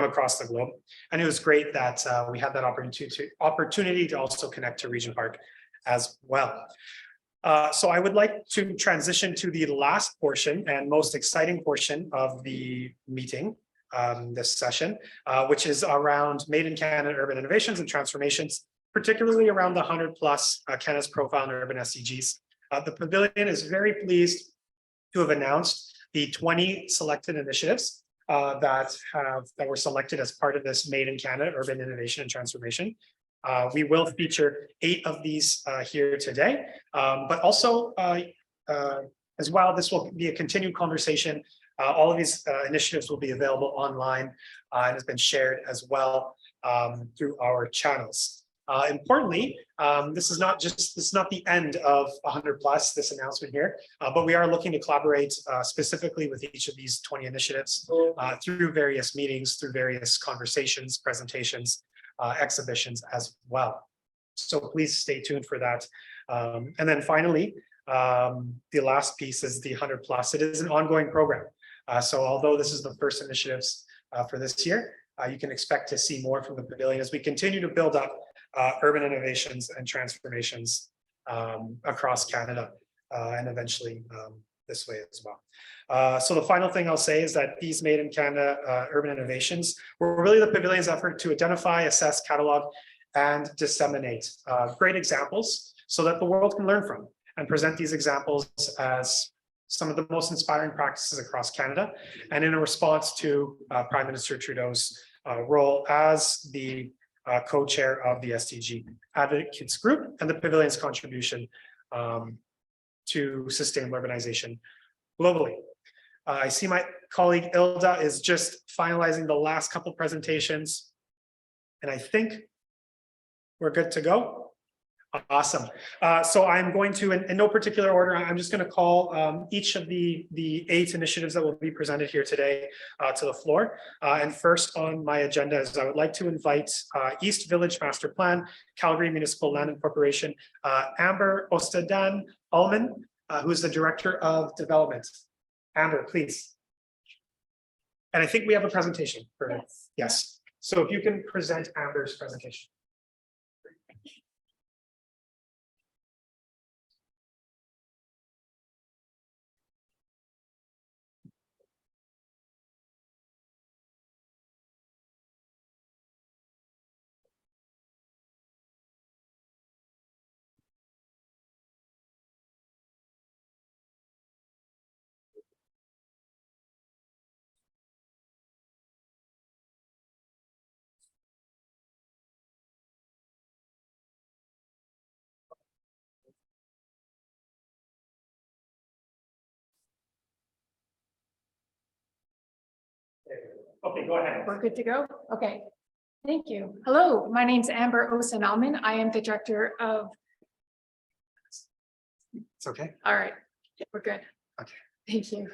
across the globe. And it was great that we had that opportunity to also connect to Regent Park as well. So I would like to transition to the last portion and most exciting portion of the meeting, this session, which is around Made in Canada Urban Innovations and Transformations, particularly around the 100+ Canada's Profile in Urban SDGs. The Pavilion is very pleased to have announced the 20 selected initiatives that were selected as part of this Made in Canada Urban Innovation and Transformation. We will feature 8 of these here today, but also as well, this will be a continued conversation. All of these initiatives will be available online and has been shared as well through our channels. Importantly, this is not the end of 100+, this announcement here, but we are looking to collaborate specifically with each of these 20 initiatives through various meetings, through various conversations, presentations, exhibitions as well. So please stay tuned for that. And then finally, the last piece is the 100+. It is an ongoing program. So although this is the first initiatives for this year, you can expect to see more from the Pavilion as we continue to build up urban innovations and transformations across Canada and eventually this way as well. So the final thing I'll say is that these Made in Canada urban innovations were really the Pavilion's effort to identify, assess, catalog, and disseminate great examples so that the world can learn from and present these examples as some of the most inspiring practices across Canada, and in a response to Prime Minister Trudeau's role as the co-chair of the SDG Advocates Group and the Pavilion's contribution to sustainable urbanization globally. I see my colleague Ilda is just finalizing the last couple presentations, and I think we're good to go. Awesome. So I'm going to, in no particular order, I'm just going to call each of the 8 initiatives that will be presented here today to the floor. And first on my agenda is I would like to invite East Village Master Plan, Calgary Municipal Land and Corporation, Amber Ostadan Ullman, who is the Director of Development. Amber, please. And I think we have a presentation for yes. So if you can present Amber's presentation. Okay, go ahead. We're good to go? Okay, thank you. Hello, my name's Amber Osen-Alman. I am the Director of... It's okay. All right, we're good. Okay. Thank you.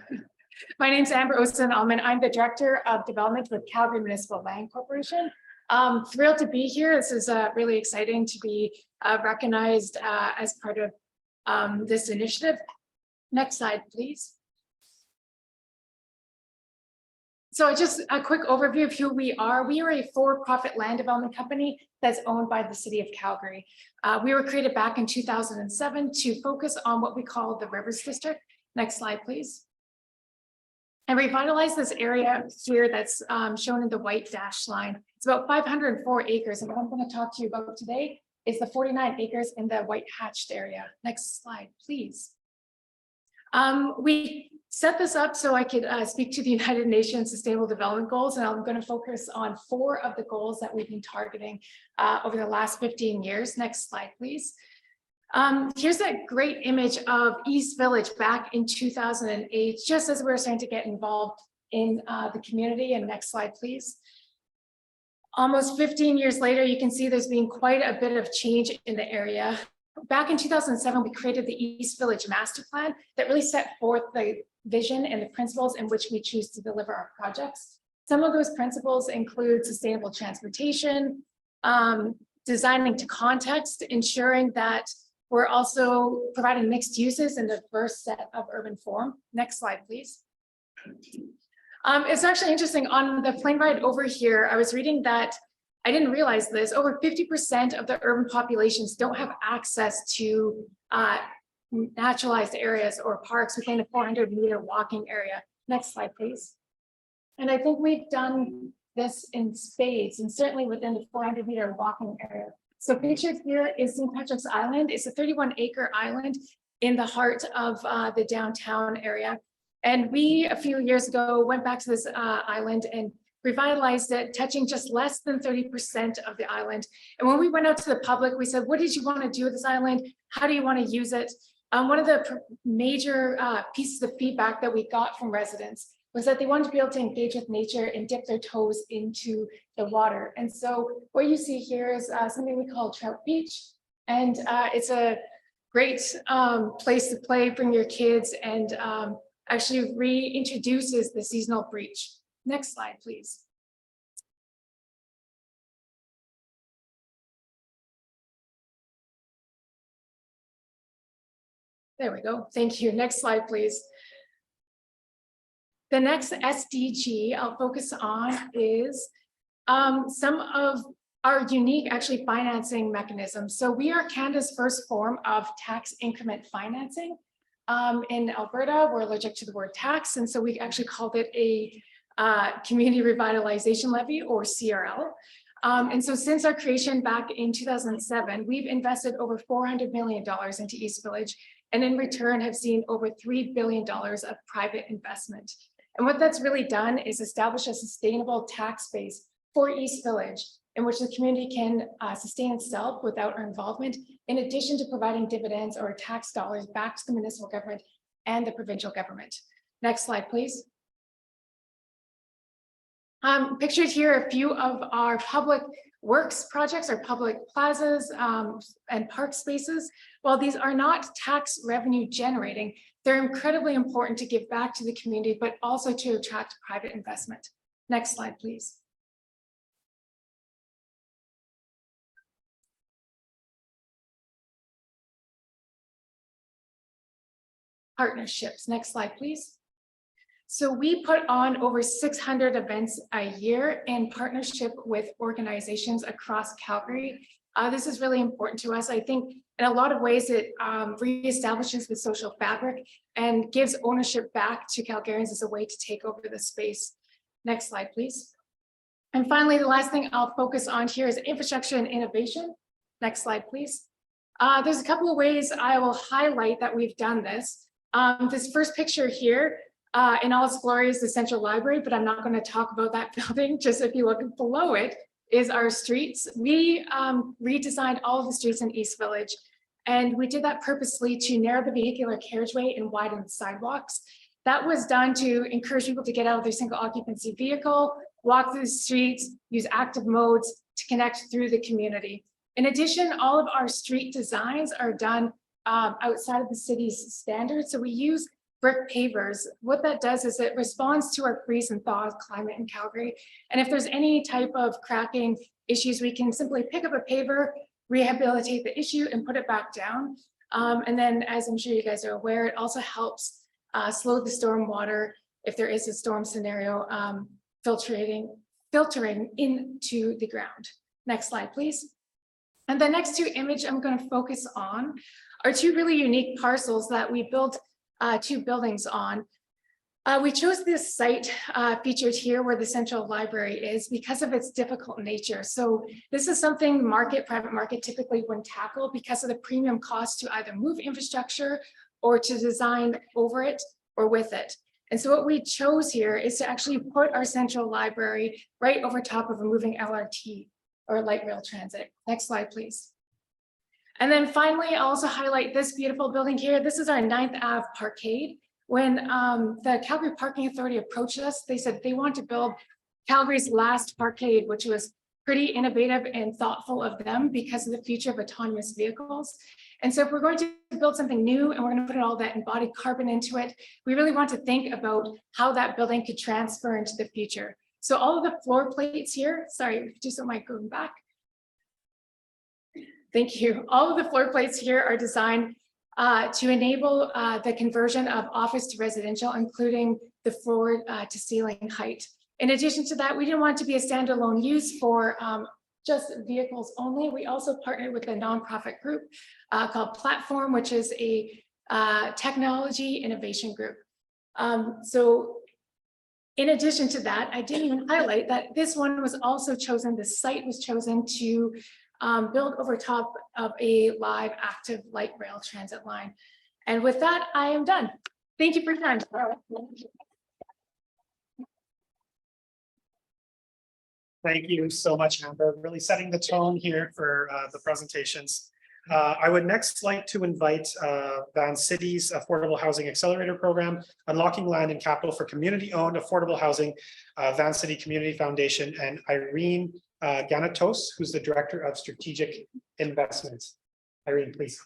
My name's Amber Osen-Alman. I'm the Director of Development with Calgary Municipal Land Corporation. Thrilled to be here. This is really exciting to be recognized as part of this initiative. Next slide, please. So just a quick overview of who we are. We are a for-profit land development company that's owned by the City of Calgary. We were created back in 2007 to focus on what we call the Rivers District. Next slide, please. And revitalize this area here that's shown in the white dashed line. It's about 504 acres. And what I'm going to talk to you about today is the 49 acres in the white hatched area. Next slide, please. We set this up so I could speak to the United Nations Sustainable Development Goals, and I'm going to focus on 4 of the goals that we've been targeting over the last 15 years. Next slide, please. Here's a great image of East Village back in 2008, just as we were starting to get involved in the community. And next slide, please. Almost 15 years later, you can see there's been quite a bit of change in the area. Back in 2007, we created the East Village Master Plan that really set forth the vision and the principles in which we choose to deliver our projects. Some of those principles include sustainable transportation, designing to context, ensuring that we're also providing mixed uses and a diverse set of urban form. Next slide, please. It's actually interesting. On the plane ride over here, I was reading that, I didn't realize this, over 50% of the urban populations don't have access to naturalized areas or parks within a 400-meter walking area. Next slide, please. And I think we've done this in spades, and certainly within the 400-meter walking area. So pictured here is St. Patrick's Island. It's a 31-acre island in the heart of the downtown area. And we, a few years ago, went back to this island and revitalized it, touching just less than 30% of the island. And when we went out to the public, we said, what did you want to do with this island? How do you want to use it? One of the major pieces of feedback that we got from residents was that they wanted to be able to engage with nature and dip their toes into the water. And so what you see here is something we call Trout Beach. And it's a great place to play, bring your kids, and actually reintroduces the seasonal breach. Next slide, please. There we go. Thank you. Next slide, please. The next SDG I'll focus on is some of our unique actually financing mechanisms. So we are Canada's first form of tax increment financing. In Alberta, we're allergic to the word tax, and so we actually called it a community revitalization levy, or CRL. And so since our creation back in 2007, we've invested over $400 million into East Village, and in return have seen over $3 billion of private investment. And what that's really done is establish a sustainable tax base for East Village, in which the community can sustain itself without our involvement, in addition to providing dividends or tax dollars back to the municipal government and the provincial government. Next slide, please. Pictured here a few of our public works projects, our public plazas and park spaces. While these are not tax revenue generating, they're incredibly important to give back to the community, but also to attract private investment. Next slide, please. Partnerships. Next slide, please. So we put on over 600 events a year in partnership with organizations across Calgary. This is really important to us. I think in a lot of ways it reestablishes the social fabric and gives ownership back to Calgarians as a way to take over the space. Next slide, please. And finally, the last thing I'll focus on here is infrastructure and innovation. Next slide, please. There's a couple of ways I will highlight that we've done this. This first picture here, in all its glory, is the Central Library, but I'm not going to talk about that building. Just if you look below it is our streets. We redesigned all of the streets in East Village, and we did that purposely to narrow the vehicular carriageway and widen the sidewalks. That was done to encourage people to get out of their single occupancy vehicle, walk through the streets, use active modes to connect through the community. In addition, all of our street designs are done outside of the city's standards. So we use brick pavers. What that does is it responds to our freeze and thaw climate in Calgary. And if there's any type of cracking issues, we can simply pick up a paver, rehabilitate the issue, and put it back down. And then, as I'm sure you guys are aware, it also helps slow the storm water if there is a storm scenario, filtering into the ground. Next slide, please. And the next two images I'm going to focus on are two really unique parcels that we built two buildings on. We chose this site featured here where the Central Library is because of its difficult nature. So this is something private market typically wouldn't tackle because of the premium cost to either move infrastructure or to design over it or with it. And so what we chose here is to actually put our Central Library right over top of a moving LRT or light rail transit. Next slide, please. And then finally, I'll also highlight this beautiful building here. This is our 9th Ave Parkade. When the Calgary Parking Authority approached us, they said they want to build Calgary's last parkade, which was pretty innovative and thoughtful of them because of the future of autonomous vehicles. And so if we're going to build something new and we're going to put all that embodied carbon into it, we really want to think about how that building could transfer into the future. So all of the floor plates here, sorry, just so might go back. Thank you. All of the floor plates here are designed to enable the conversion of office to residential, including the floor to ceiling height. In addition to that, we didn't want it to be a standalone use for just vehicles only. We also partnered with a nonprofit group called Platform, which is a technology innovation group. So in addition to that, I didn't even highlight that this one was also chosen, the site was chosen to build over top of a live active light rail transit line. And with that, I am done. Thank you for your time. Thank you so much, Amber. Really setting the tone here for the presentations. I would next like to invite Van City's Affordable Housing Accelerator Program, Unlocking Land and Capital for Community-Owned Affordable Housing, Van City Community Foundation, and Irene Ganatos, who's the Director of Strategic Investments. Irene, please.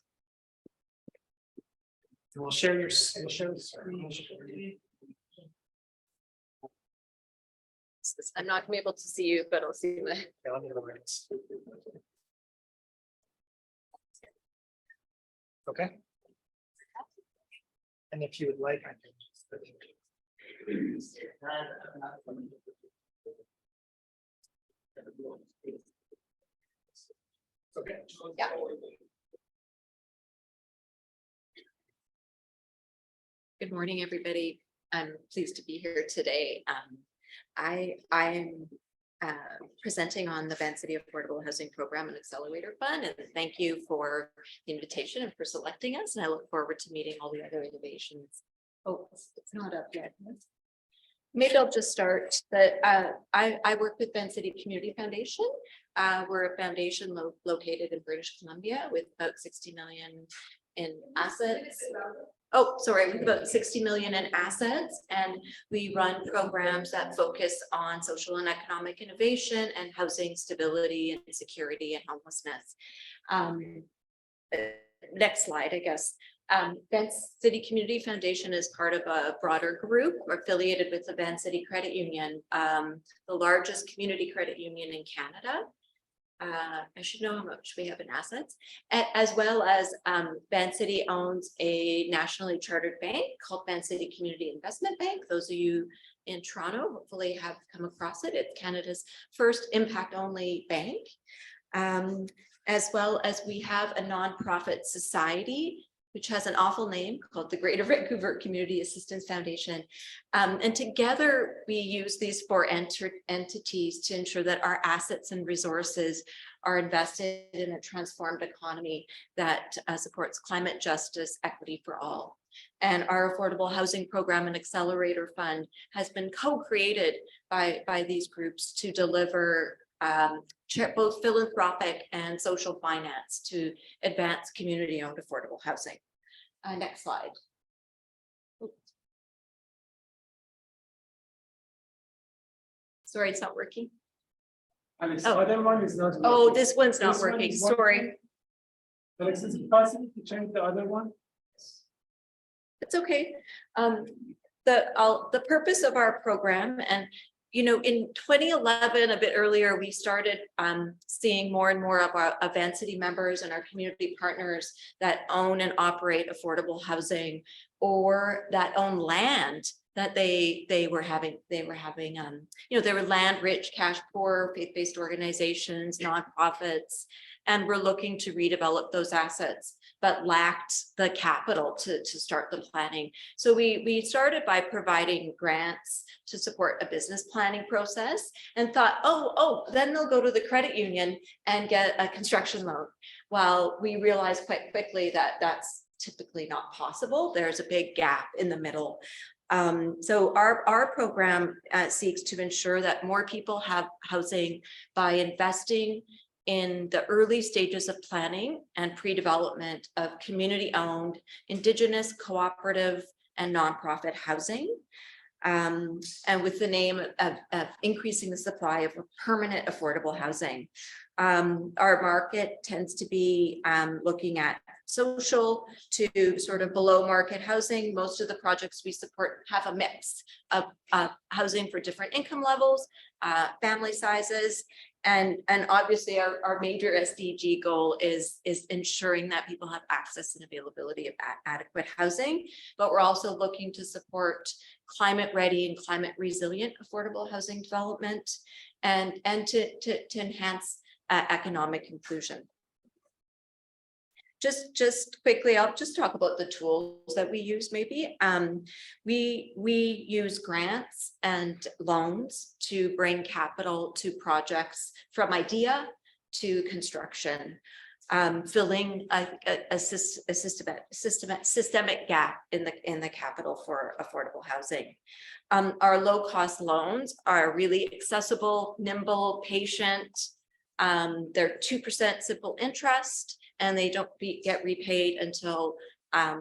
And we'll share your screen. I'm not gonna be able to see you, but I'll see the. Yeah, let me know where it is. Okay. And if you would like, I can. Okay. Yeah. Good morning, everybody. I'm pleased to be here today. I'm presenting on the Van City Affordable Housing Program and Accelerator Fund, and thank you for the invitation and for selecting us. And I look forward to meeting all the other innovations. Oh, it's not up yet. Maybe I'll just start that I work with Van City Community Foundation. We're a foundation located in British Columbia with about 60 million in assets. Oh, sorry, with about 60 million in assets, and we run programs that focus on social and economic innovation and housing stability and security and homelessness. Next slide, I guess. Van City Community Foundation is part of a broader group affiliated with the Van City Credit Union, the largest community credit union in Canada. I should know how much we have in assets, as well as Van City owns a nationally chartered bank called Van City Community Investment Bank. Those of you in Toronto hopefully have come across it. It's Canada's first impact-only bank, as well as we have a nonprofit society which has an awful name called the Greater Vancouver Community Assistance Foundation. And together we use these four entities to ensure that our assets and resources are invested in a transformed economy that supports climate justice, equity for all. And our Affordable Housing Program and Accelerator Fund has been co-created by these groups to deliver both philanthropic and social finance to advance community-owned affordable housing. Next slide. Sorry, it's not working. And this other one is not working. Oh, this one's not This one working. is Sorry. Alex, is it possible to change the other one? It's okay. The purpose of our program, and you know, in 2011, a bit earlier, we started seeing more and more of our Van City members and our community partners that own and operate affordable housing, or that own land that they were having, you know, they were land rich, cash poor, faith-based organizations, nonprofits, and we're looking to redevelop those assets, but lacked the capital to start the planning. So we started by providing grants to support a business planning process, and thought, then they'll go to the credit union and get a construction loan. Well, we realized quite quickly that that's typically not possible. There's a big gap in the middle. So our program seeks to ensure that more people have housing by investing in the early stages of planning and pre-development of community-owned, Indigenous, cooperative, and nonprofit housing, and with the name of increasing the supply of permanent affordable housing. Our market tends to be looking at social to sort of below market housing. Most of the projects we support have a mix of housing for different income levels, family sizes, and obviously our major SDG goal is ensuring that people have access and availability of adequate housing. But we're also looking to support climate ready and climate resilient affordable housing development and to enhance economic inclusion. Just quickly, I'll just talk about the tools that we use maybe. We use grants and loans to bring capital to projects from idea to construction, filling a systemic gap in the capital for affordable housing. Our low-cost loans are really accessible, nimble, patient. They're 2% simple interest, and they don't get repaid until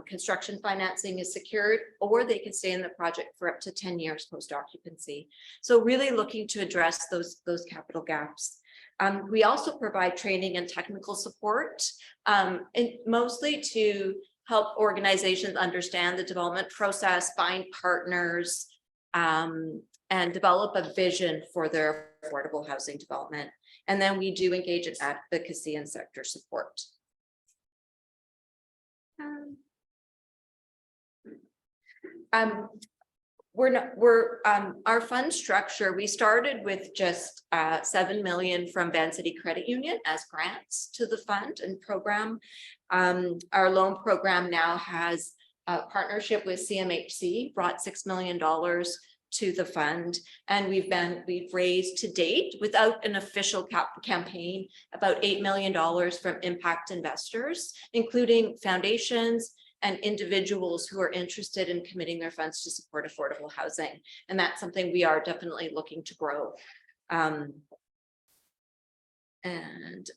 construction financing is secured, or they can stay in the project for up to 10 years post-occupancy. So really looking to address those capital gaps. We also provide training and technical support, and mostly to help organizations understand the development process, find partners, and develop a vision for their affordable housing development. And then we do engage in advocacy and sector support. Our fund structure, we started with just 7 million from Van City Credit Union as grants to the fund and program. Our loan program now has a partnership with CMHC, brought $6 million to the fund, and we've raised to date, without an official campaign, about $8 million from impact investors, including foundations and individuals who are interested in committing their funds to support affordable housing. And that's something we are definitely looking to grow. And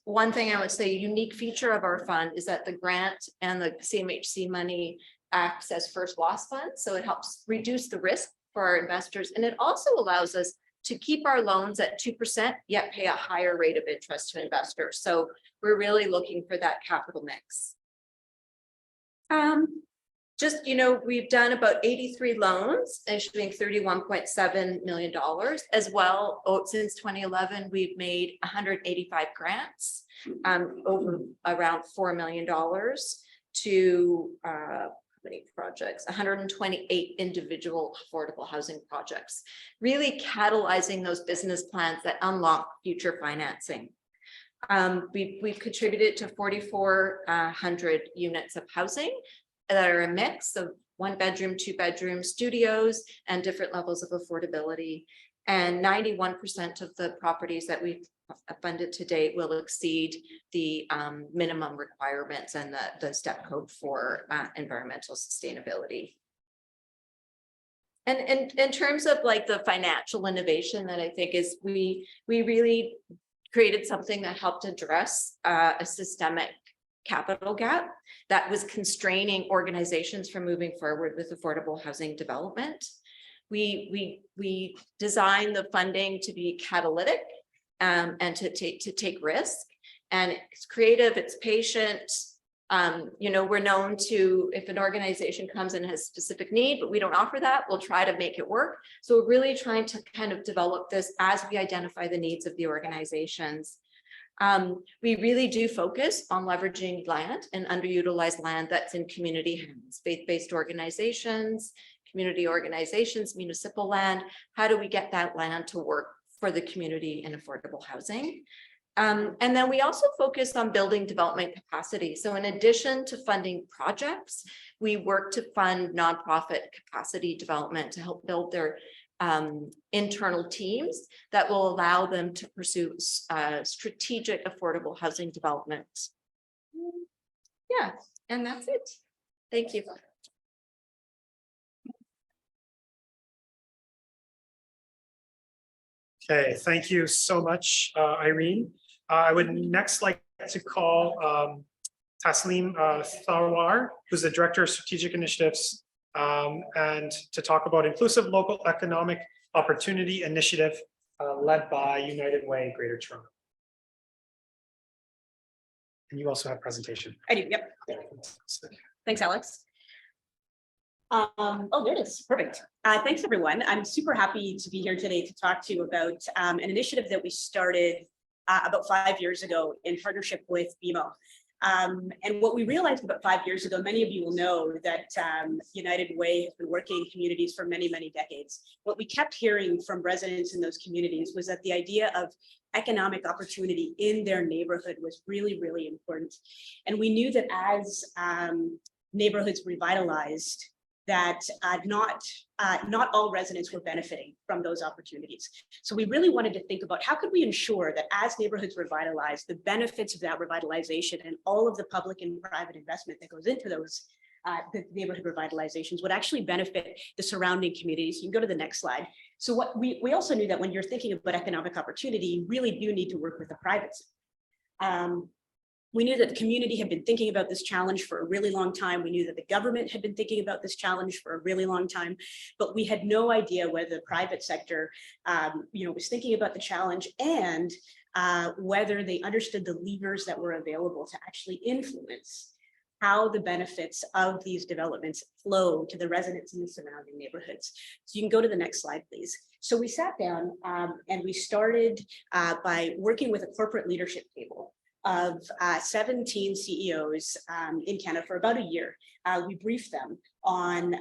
one thing I would say, a unique feature of our fund is that the grant and the CMHC money acts as first loss funds. So it helps reduce the risk for our investors. And it also allows us to keep our loans at 2%, yet pay a higher rate of interest to investors. So we're really looking for that capital mix. Just, we've done about 83 loans, issuing $31.7 million as well. Since 2011, we've made 185 grants, over around $4 million to many projects, 128 individual affordable housing projects, really catalyzing those business plans that unlock future financing. We've contributed to 4,400 units of housing that are a mix of 1-bedroom, 2-bedroom studios and different levels of affordability. And 91% of the properties that we've funded to date will exceed the minimum requirements and the step code for environmental sustainability. And in terms of like the financial innovation that I think is, we really created something that helped address a systemic capital gap that was constraining organizations from moving forward with affordable housing development. We designed the funding to be catalytic and to take risk, and it's creative, it's patient. We're known to, if an organization comes and has specific need, but we don't offer that, we'll try to make it work. So we're really trying to kind of develop this as we identify the needs of the organizations. We really do focus on leveraging land and underutilized land that's in community hands, faith-based organizations, community organizations, municipal land. How do we get that land to work for the community in affordable housing? And then we also focus on building development capacity. So in addition to funding projects, we work to fund nonprofit capacity development to help build their internal teams that will allow them to pursue strategic affordable housing development. Yeah, and that's it. Thank you. Okay, thank you so much, Irene. I would next like to call Taslim Tharwar, who's the Director of Strategic Initiatives, and to talk about Inclusive Local Economic Opportunity Initiative led by United Way Greater Toronto. And you also have presentation. I do, yep. Thanks, Alex. Oh, there it is. Perfect. Thanks, everyone. I'm super happy to be here today to talk to you about an initiative that we started about 5 years ago in partnership with BMO. And what we realized about 5 years ago, many of you will know that United Way has been working in communities for many, many decades. What we kept hearing from residents in those communities was that the idea of economic opportunity in their neighborhood was really, really important. And we knew that as neighborhoods revitalized, that not all residents were benefiting from those opportunities. So we really wanted to think about how could we ensure that as neighborhoods revitalize, the benefits of that revitalization and all of the public and private investment that goes into those the neighborhood revitalizations would actually benefit the surrounding communities. You can go to the next slide. So what we also knew that when you're thinking about economic opportunity, you really do need to work with the private sector. We knew that the community had been thinking about this challenge for a really long time. We knew that the government had been thinking about this challenge for a really long time, but we had no idea whether the private sector, was thinking about the challenge and whether they understood the levers that were available to actually influence how the benefits of these developments flow to the residents in the surrounding neighborhoods. So you can go to the next slide, please. So we sat down and we started by working with a corporate leadership table of 17 CEOs in Canada for about a year. We briefed them on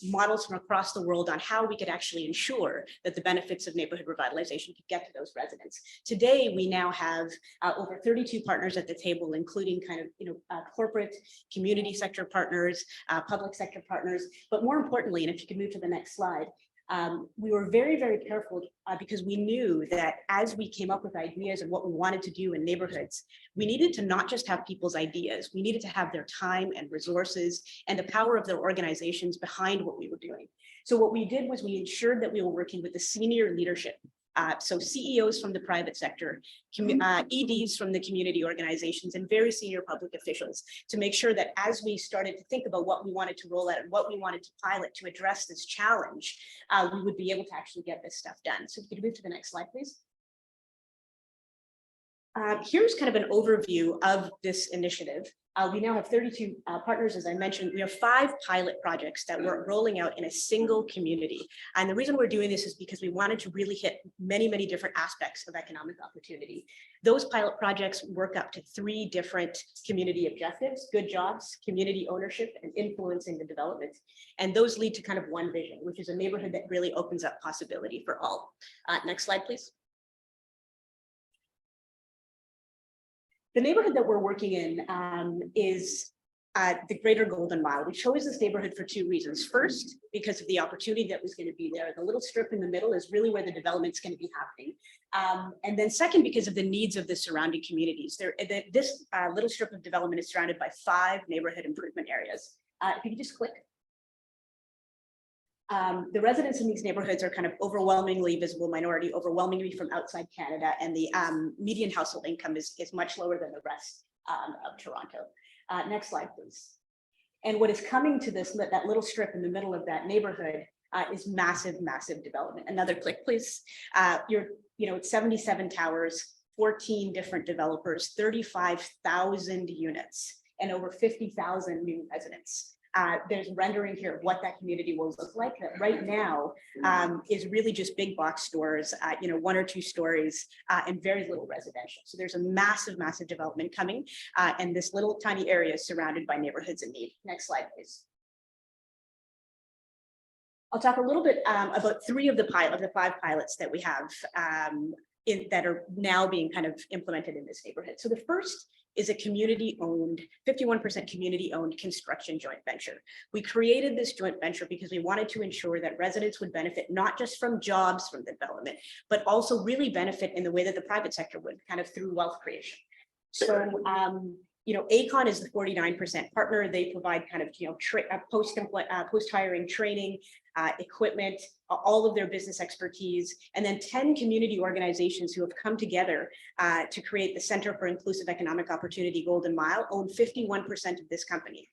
models from across the world on how we could actually ensure that the benefits of neighborhood revitalization could get to those residents. Today, we now have over 32 partners at the table, including corporate, community sector partners, public sector partners, but more importantly, and if you could move to the next slide, we were very, very careful because we knew that as we came up with ideas and what we wanted to do in neighborhoods, we needed to not just have people's ideas, we needed to have their time and resources and the power of their organizations behind what we were doing. So what we did was we ensured that we were working with the senior leadership. So CEOs from the private sector, EDs from the community organizations, and very senior public officials to make sure that as we started to think about what we wanted to roll out and what we wanted to pilot to address this challenge, we would be able to actually get this stuff done. So if you could move to the next slide, please. Here's kind of an overview of this initiative. We now have 32 partners, as I mentioned. We have 5 pilot projects that we're rolling out in a single community. And the reason we're doing this is because we wanted to really hit many, many different aspects of economic opportunity. Those pilot projects work up to 3 different community objectives: good jobs, community ownership, and influencing the development. And those lead to kind of one vision, which is a neighborhood that really opens up possibility for all. Next slide, please. The neighborhood that we're working in is the Greater Golden Mile. We chose this neighborhood for 2 reasons. First, because of the opportunity that was going to be there. The little strip in the middle is really where the development's going to be happening. And then second, because of the needs of the surrounding communities. This little strip of development is surrounded by 5 neighborhood improvement areas. If you could just click. The residents in these neighborhoods are kind of overwhelmingly visible minority, overwhelmingly from outside Canada, and the median household income is much lower than the rest of Toronto. Next slide, please. And what is coming to that little strip in the middle of that neighborhood is massive, massive development. Another click, please. It's 77 towers, 14 different developers, 35,000 units, and over 50,000 new residents. There's rendering here of what that community will look like. That right now is really just big box stores, 1 or 2 stories, and very little residential. So there's a massive, massive development coming, and this little tiny area is surrounded by neighborhoods in need. Next slide, please. I'll talk a little bit about 3 of the 5 pilots that we have that are now being kind of implemented in this neighborhood. So the first is a community-owned, 51% community-owned construction joint venture. We created this joint venture because we wanted to ensure that residents would benefit not just from jobs from the development, but also really benefit in the way that the private sector would, kind of through wealth creation. So, ACON is the 49% partner. They provide kind of, post-hiring training, equipment, all of their business expertise, and then 10 community organizations who have come together to create the Center for Inclusive Economic Opportunity Golden Mile own 51% of this company.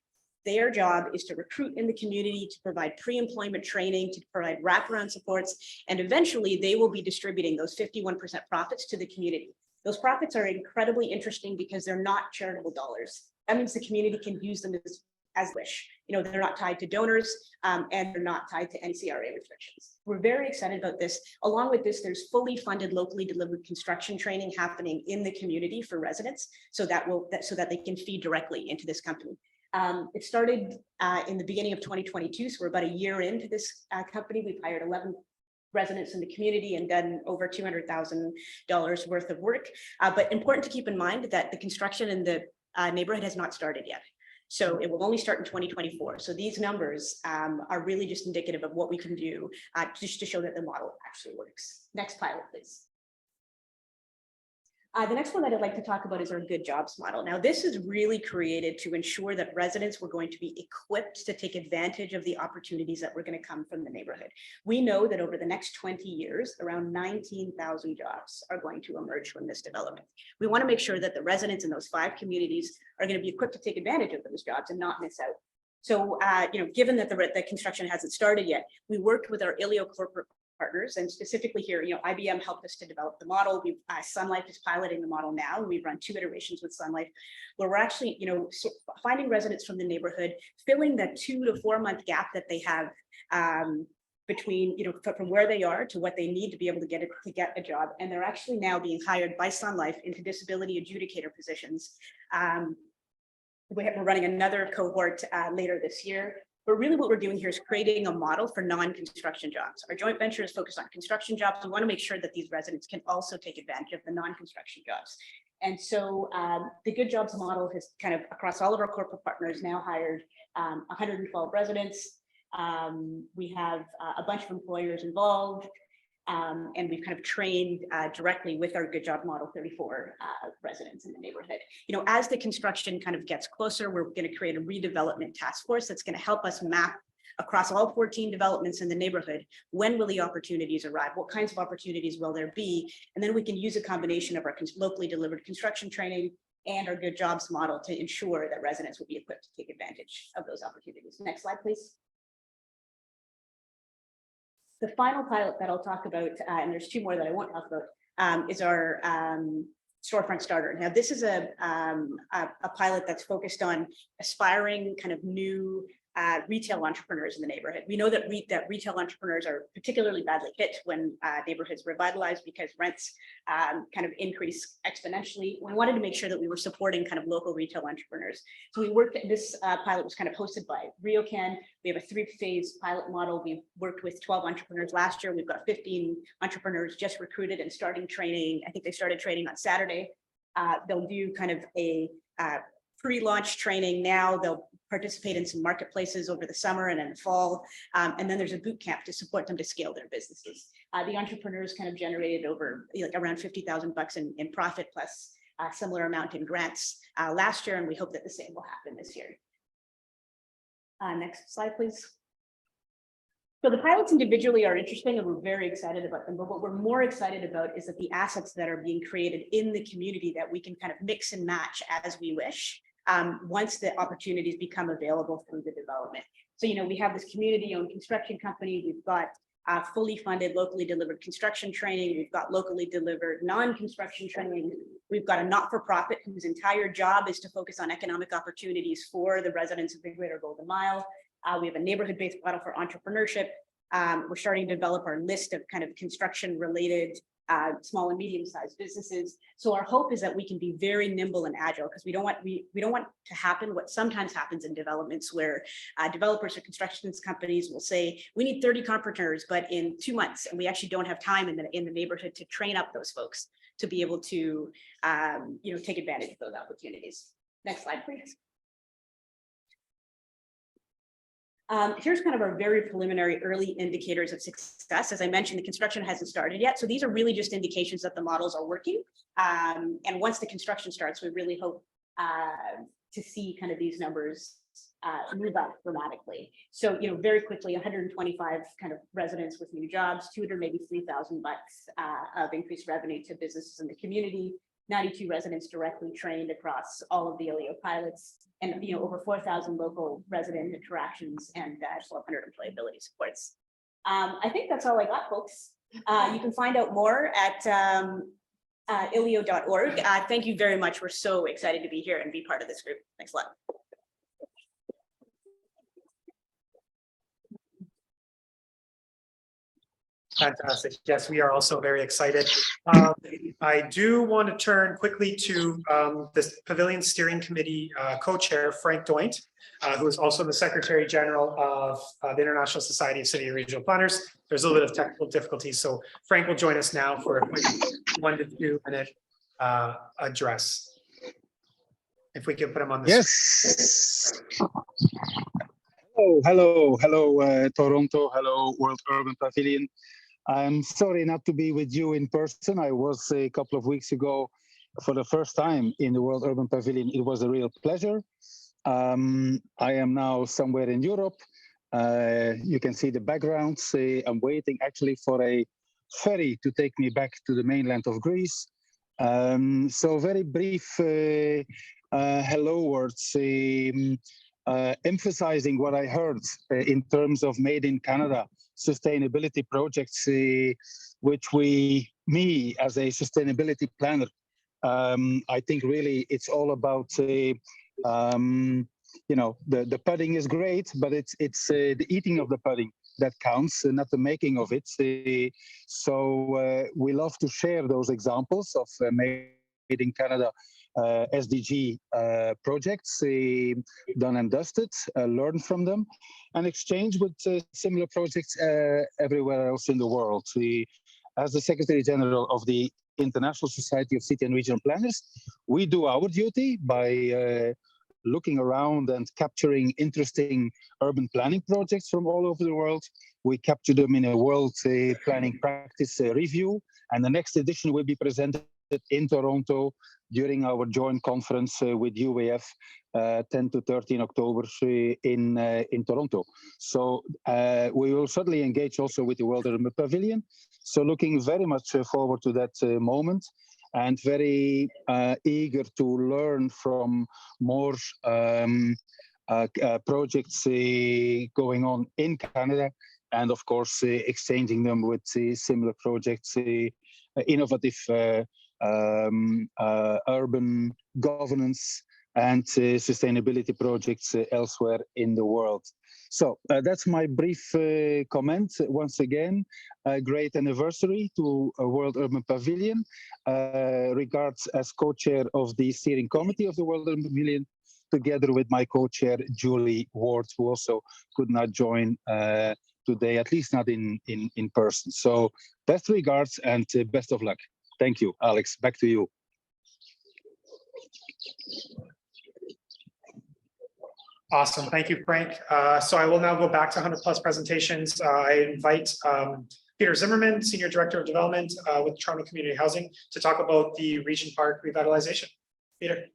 Their job is to recruit in the community, to provide pre-employment training, to provide wraparound supports, and eventually they will be distributing those 51% profits to the community. Those profits are incredibly interesting because they're not charitable dollars. That means the community can use them as wish. You know, they're not tied to donors and they're not tied to NCRA restrictions. We're very excited about this. Along with this, there's fully funded, locally delivered construction training happening in the community for residents, so that they can feed directly into this company. It started in the beginning of 2022, so we're about a year into this company. We've hired 11 residents in the community and done over $200,000 worth of work. But important to keep in mind that the construction in the neighborhood has not started yet. So it will only start in 2024. So these numbers are really just indicative of what we can do just to show that the model actually works. Next pilot, please. The next one that I'd like to talk about is our Good Jobs model. Now, this is really created to ensure that residents were going to be equipped to take advantage of the opportunities that were going to come from the neighborhood. We know that over the next 20 years, around 19,000 jobs are going to emerge from this development. We want to make sure that the residents in those 5 communities are going to be equipped to take advantage of those jobs and not miss out. So, given that the construction hasn't started yet, we worked with our ILEO corporate partners, and specifically here, IBM helped us to develop the model. Sun Life is piloting the model now, and we've run 2 iterations with Sun Life, where we're actually, finding residents from the neighborhood, filling that 2 to 4 month gap that they have between, from where they are to what they need to be able to get a job, and they're actually now being hired by Sun Life into disability adjudicator positions. We're running another cohort later this year. But really what we're doing here is creating a model for non-construction jobs. Our joint venture is focused on construction jobs. We want to make sure that these residents can also take advantage of the non-construction jobs. And so the Good Jobs model has kind of across all of our corporate partners now hired 112 residents. We have a bunch of employers involved. And we've kind of trained directly with our Good Job model 34 residents in the neighborhood. As the construction kind of gets closer, we're going to create a redevelopment task force that's going to help us map across all 14 developments in the neighborhood. When will the opportunities arrive? What kinds of opportunities will there be? And then we can use a combination of our locally delivered construction training and our Good Jobs model to ensure that residents will be equipped to take advantage of those opportunities. Next slide, please. The final pilot that I'll talk about, and there's 2 more that I won't talk about, is our storefront starter. Now, this is a pilot that's focused on aspiring kind of new retail entrepreneurs in the neighborhood. We know that retail entrepreneurs are particularly badly hit when neighborhoods revitalize because rents kind of increase exponentially. We wanted to make sure that we were supporting kind of local retail entrepreneurs. So we worked at this pilot was kind of hosted by RioCan. We have a 3-phase pilot model. We've worked with 12 entrepreneurs last year. We've got 15 entrepreneurs just recruited and starting training. I think they started training on Saturday. They'll do kind of a pre-launch training now. They'll participate in some marketplaces over the summer and in the fall. And then there's a boot camp to support them to scale their businesses. The entrepreneurs kind of generated over around $50,000 in profit plus a similar amount in grants last year. And we hope that the same will happen this year. Next slide, please. So the pilots individually are interesting and we're very excited about them, but what we're more excited about is that the assets that are being created in the community that we can kind of mix and match as we wish once the opportunities become available through the development. So, we have this community-owned construction company. We've got fully funded, locally delivered construction training. We've got locally delivered non-construction training. We've got a not-for-profit whose entire job is to focus on economic opportunities for the residents of the Greater Golden Mile. We have a neighborhood-based model for entrepreneurship. We're starting to develop our list of kind of construction-related small and medium-sized businesses. So our hope is that we can be very nimble and agile because we don't want to happen what sometimes happens in developments where developers or construction companies will say, we need 30 carpenters, but in 2 months, and we actually don't have time in the neighborhood to train up those folks to be able to take advantage of those opportunities. Next slide, please. Here's kind of our very preliminary early indicators of success. As I mentioned, the construction hasn't started yet. So these are really just indications that the models are working. And once the construction starts, we really hope to see kind of these numbers move up dramatically. So, very quickly, 125 kind of residents with new jobs, 200, maybe $3,000 of increased revenue to businesses in the community. 92 residents directly trained across all of the ILEO pilots, and over 4,000 local resident interactions and 1,200 employability supports. I think that's all I got, folks. You can find out more at ilio.org. Thank you very much. We're so excited to be here and be part of this group. Thanks a lot. Fantastic. Yes, we are also very excited. I do want to turn quickly to this Pavilion Steering Committee co-chair, Frank Doint, who is also the Secretary General of the International Society of City and Regional Planners. There's a little bit of technical difficulties, so Frank will join us now for a quick 1 to 2 minute address. If we can put him on the screen. Hello, Toronto. Hello, World Urban Pavilion. I'm sorry not to be with you in person. I was a couple of weeks ago for the first time in the World Urban Pavilion. It was a real pleasure. I am now somewhere in Europe. You can see the backgrounds. I'm waiting actually for a ferry to take me back to the mainland of Greece. So very brief hello words, emphasizing what I heard in terms of Made in Canada sustainability projects, which me as a sustainability planner, I think really it's all about, you know, the pudding is great, but it's the eating of the pudding that counts, not the making of it. So we love to share those examples of Made in Canada SDG projects, done and dusted, learn from them, and exchange with similar projects everywhere else in the world. As the Secretary General of the International Society of City and Regional Planners, we do our duty by looking around and capturing interesting urban planning projects from all over the world. We capture them in a World Planning Practice Review, and the next edition will be presented in Toronto during our joint conference with UAF 10 to 13 October in Toronto. So we will certainly engage also with the World Urban Pavilion. So looking very much forward to that moment, and very eager to learn from more projects going on in Canada, and of course exchanging them with similar projects, innovative urban governance and sustainability projects elsewhere in the world. So that's my brief comment. Once again, a great anniversary to World Urban Pavilion. Regards as co-chair of the steering committee of the World Urban Pavilion, together with my co-chair Julie Ward, who also could not join today, at least not in person. So best regards and best of luck. Thank you, Alex. Back to you. Awesome. Thank you, Frank. So I will now go back to 100+ presentations. I invite Peter Zimmerman, Senior Director of Development with Toronto Community Housing, to talk about the Regent Park revitalization. Peter.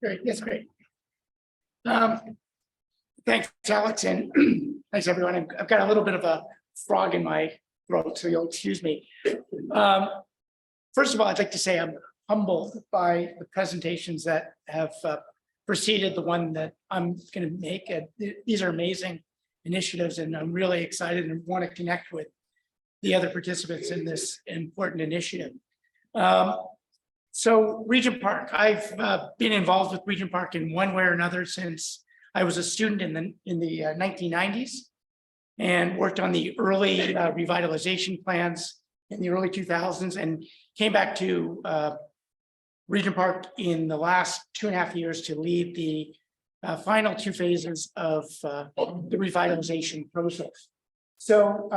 Great, that's great. Thanks, Alex, and thanks, everyone. I've got a little bit of a frog in my throat, so you'll excuse me. First of all, I'd like to say I'm humbled by the presentations that have preceded the one that I'm going to make. These are amazing initiatives, and I'm really excited and want to connect with the other participants in this important initiative. So Regent Park, I've been involved with Regent Park in one way or another since I was a student in the 1990s, and worked on the early revitalization plans in the early 2000s, and came back to Regent Park in the last 2.5 years to lead the final 2 phases of the revitalization process. So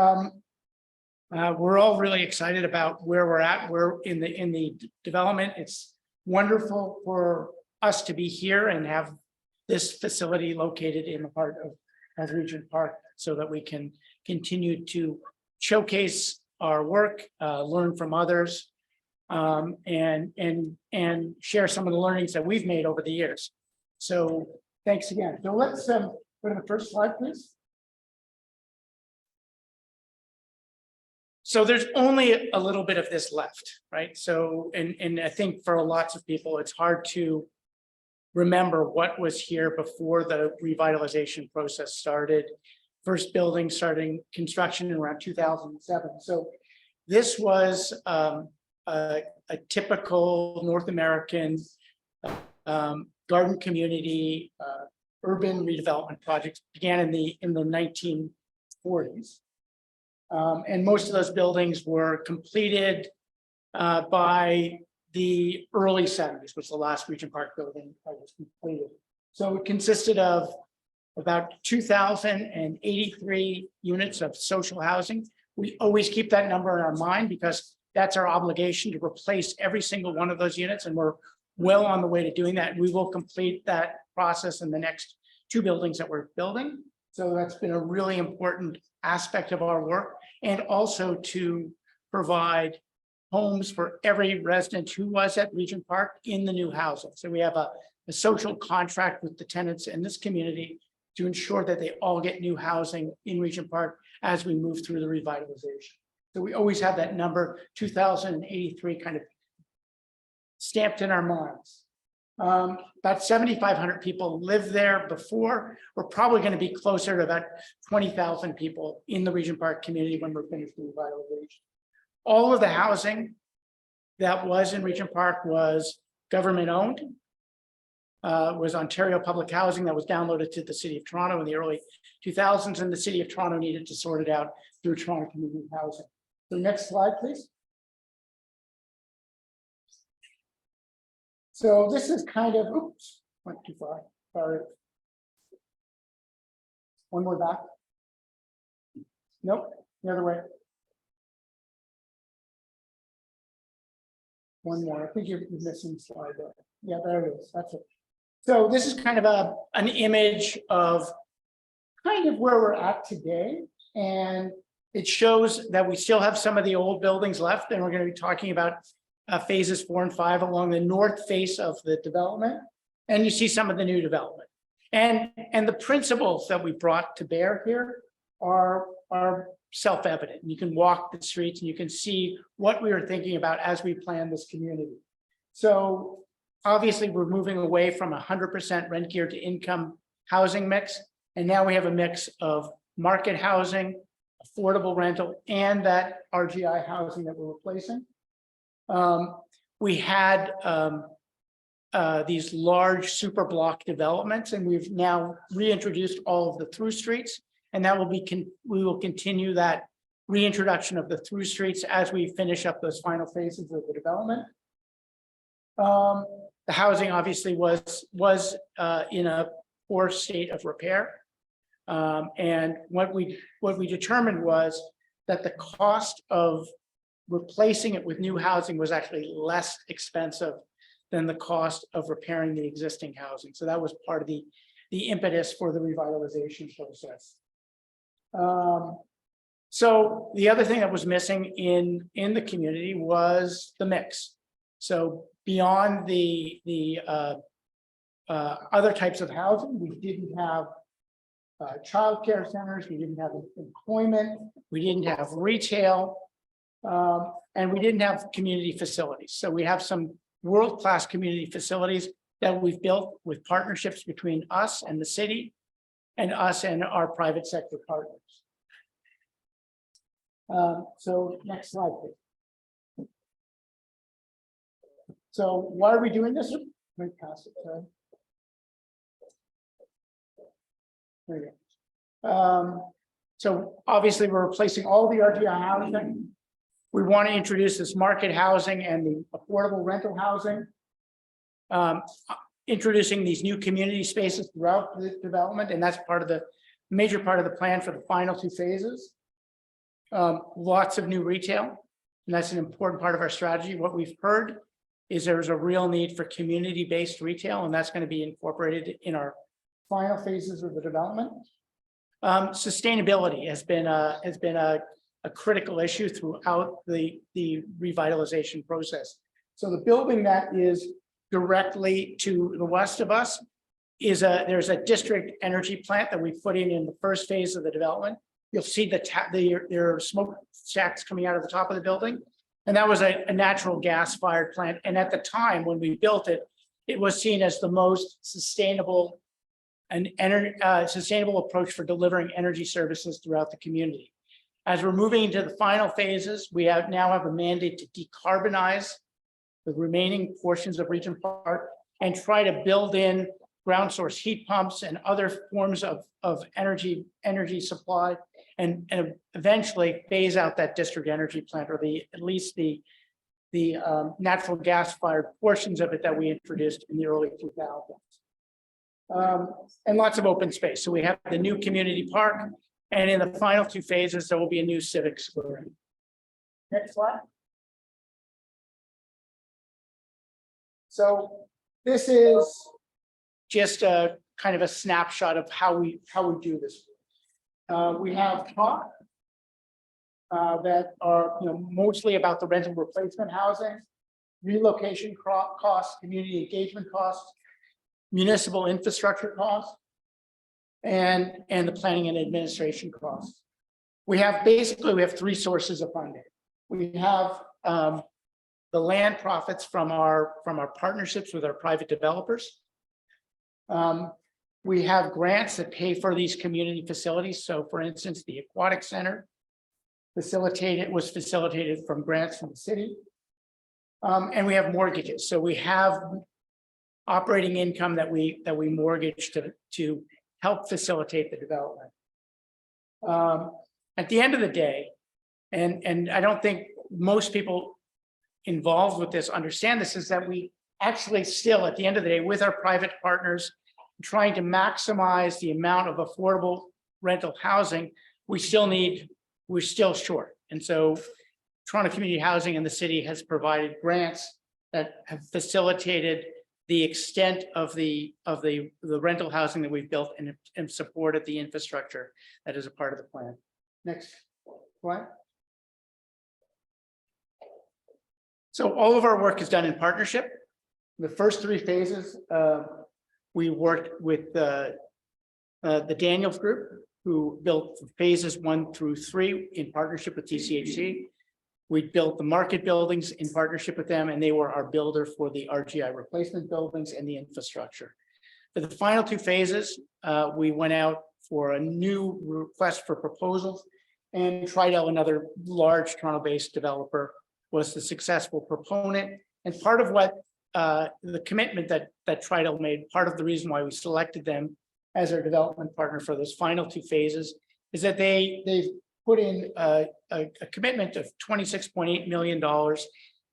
we're all really excited about where we're at. We're in the development. It's wonderful for us to be here and have this facility located in the heart of Regent Park, so that we can continue to showcase our work, learn from others, and share some of the learnings that we've made over the years. So thanks again. So let's go to the first slide, please. So there's only a little bit of this left, right? So, and I think for lots of people, it's hard to remember what was here before the revitalization process started. First building starting construction in around 2007. So this was a typical North American garden community urban redevelopment project. Began in the 1940s. And most of those buildings were completed by the early 70s, was the last Regent Park building that was completed. So it consisted of about 2,083 units of social housing. We always keep that number in our mind because that's our obligation to replace every single one of those units, and we're well on the way to doing that. We will complete that process in the next 2 buildings that we're building. So that's been a really important aspect of our work, and also to provide homes for every resident who was at Regent Park in the new housing. So we have a social contract with the tenants in this community to ensure that they all get new housing in Regent Park as we move through the revitalization. So we always have that number 2,083 kind of stamped in our minds. About 7,500 people lived there before. We're probably going to be closer to about 20,000 people in the Regent Park community when we're finished the revitalization. All of the housing that was in Regent Park was government owned. Was Ontario Public Housing that was downloaded to the City of Toronto in the early 2000s, and the City of Toronto needed to sort it out through Toronto Community Housing. So next slide, please. So this is kind of, oops, went too far, sorry. One more back. Nope, the other way. One more, I think you're missing a slide there. Yeah, there it is, that's it. So this is kind of an image of kind of where we're at today. And it shows that we still have some of the old buildings left, and we're going to be talking about phases 4 and 5 along the north face of the development. And you see some of the new development. And the principles that we brought to bear here are self-evident. You can walk the streets and you can see what we were thinking about as we plan this community. So obviously, we're moving away from 100% rent geared to income housing mix. And now we have a mix of market housing, affordable rental, and that RGI housing that we're replacing. We had these large super block developments, and we've now reintroduced all of the through streets. And that will be, we will continue that reintroduction of the through streets as we finish up those final phases of the development. The housing obviously was in a poor state of repair. And what we determined was that the cost of replacing it with new housing was actually less expensive than the cost of repairing the existing housing. So that was part of the impetus for the revitalization process. So the other thing that was missing in the community was the mix. So beyond the other types of housing, we didn't have childcare centers, we didn't have employment, we didn't have retail, and we didn't have community facilities. So we have some world-class community facilities that we've built with partnerships between us and the city, and us and our private sector partners. So next slide, please. So why are we doing this? Let me pass it. Sorry. There you go. So obviously we're replacing all the RGI housing. We want to introduce this market housing and the affordable rental housing. Introducing these new community spaces throughout the development, and that's part of the major part of the plan for the final 2 phases. Lots of new retail, and that's an important part of our strategy. What we've heard is there's a real need for community-based retail, and that's going to be incorporated in our final phases of the development. Sustainability has been a critical issue throughout the revitalization process. So the building that is directly to the west of us is there's a district energy plant that we put in the first phase of the development. You'll see there are smoke stacks coming out of the top of the building. And that was a natural gas fired plant. And at the time when we built it, it was seen as the most sustainable and sustainable approach for delivering energy services throughout the community. As we're moving into the final phases, we now have a mandate to decarbonize the remaining portions of Regent Park and try to build in ground source heat pumps and other forms of energy supply, and eventually phase out that district energy plant, or at least the natural gas fired portions of it that we introduced in the early 2000s. And lots of open space. So we have the new community park, and in the final two phases, there will be a new civic square. Next slide. So this is just a kind of a snapshot of how we do this. We have talk that are mostly about the rental replacement housing, relocation costs, community engagement costs, municipal infrastructure costs, and the planning and administration costs. We have three sources of funding. We have the land profits from our partnerships with our private developers. We have grants that pay for these community facilities. So for instance, the Aquatic Center was facilitated from grants from the city. And we have mortgages. So we have operating income that we mortgage to help facilitate the development. At the end of the day, and I don't think most people involved with this understand this, is that we actually still, at the end of the day, with our private partners, trying to maximize the amount of affordable rental housing, we're still short. And so Toronto Community Housing and the city has provided grants that have facilitated the extent of the rental housing that we've built and supported the infrastructure that is a part of the plan. Next slide. So all of our work is done in partnership. The first three phases, we worked with the Daniels Group, who built phases 1 through 3 in partnership with TCHC. We built the market buildings in partnership with them, and they were our builder for the RGI replacement buildings and the infrastructure. For the final two phases, we went out for a new request for proposals, and Tridel, another large Toronto-based developer, was the successful proponent. And part of what the commitment that Tridel made, part of the reason why we selected them as our development partner for those final two phases, is that they've put in a commitment of $26.8 million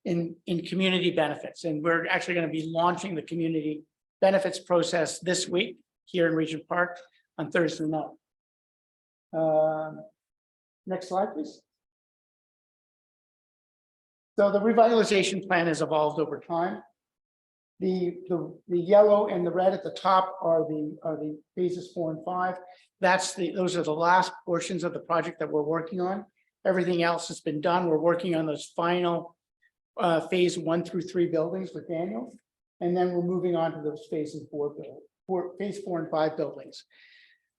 in community benefits. And we're actually going to be launching the community benefits process this week here in Regent Park on Thursday night. Next slide, please. So the revitalization plan has evolved over time. The yellow and the red at the top are the phases 4 and 5. Those are the last portions of the project that we're working on. Everything else has been done. We're working on those final phase 1 through 3 buildings with Daniel, and then we're moving on to those phase 4 and 5 buildings.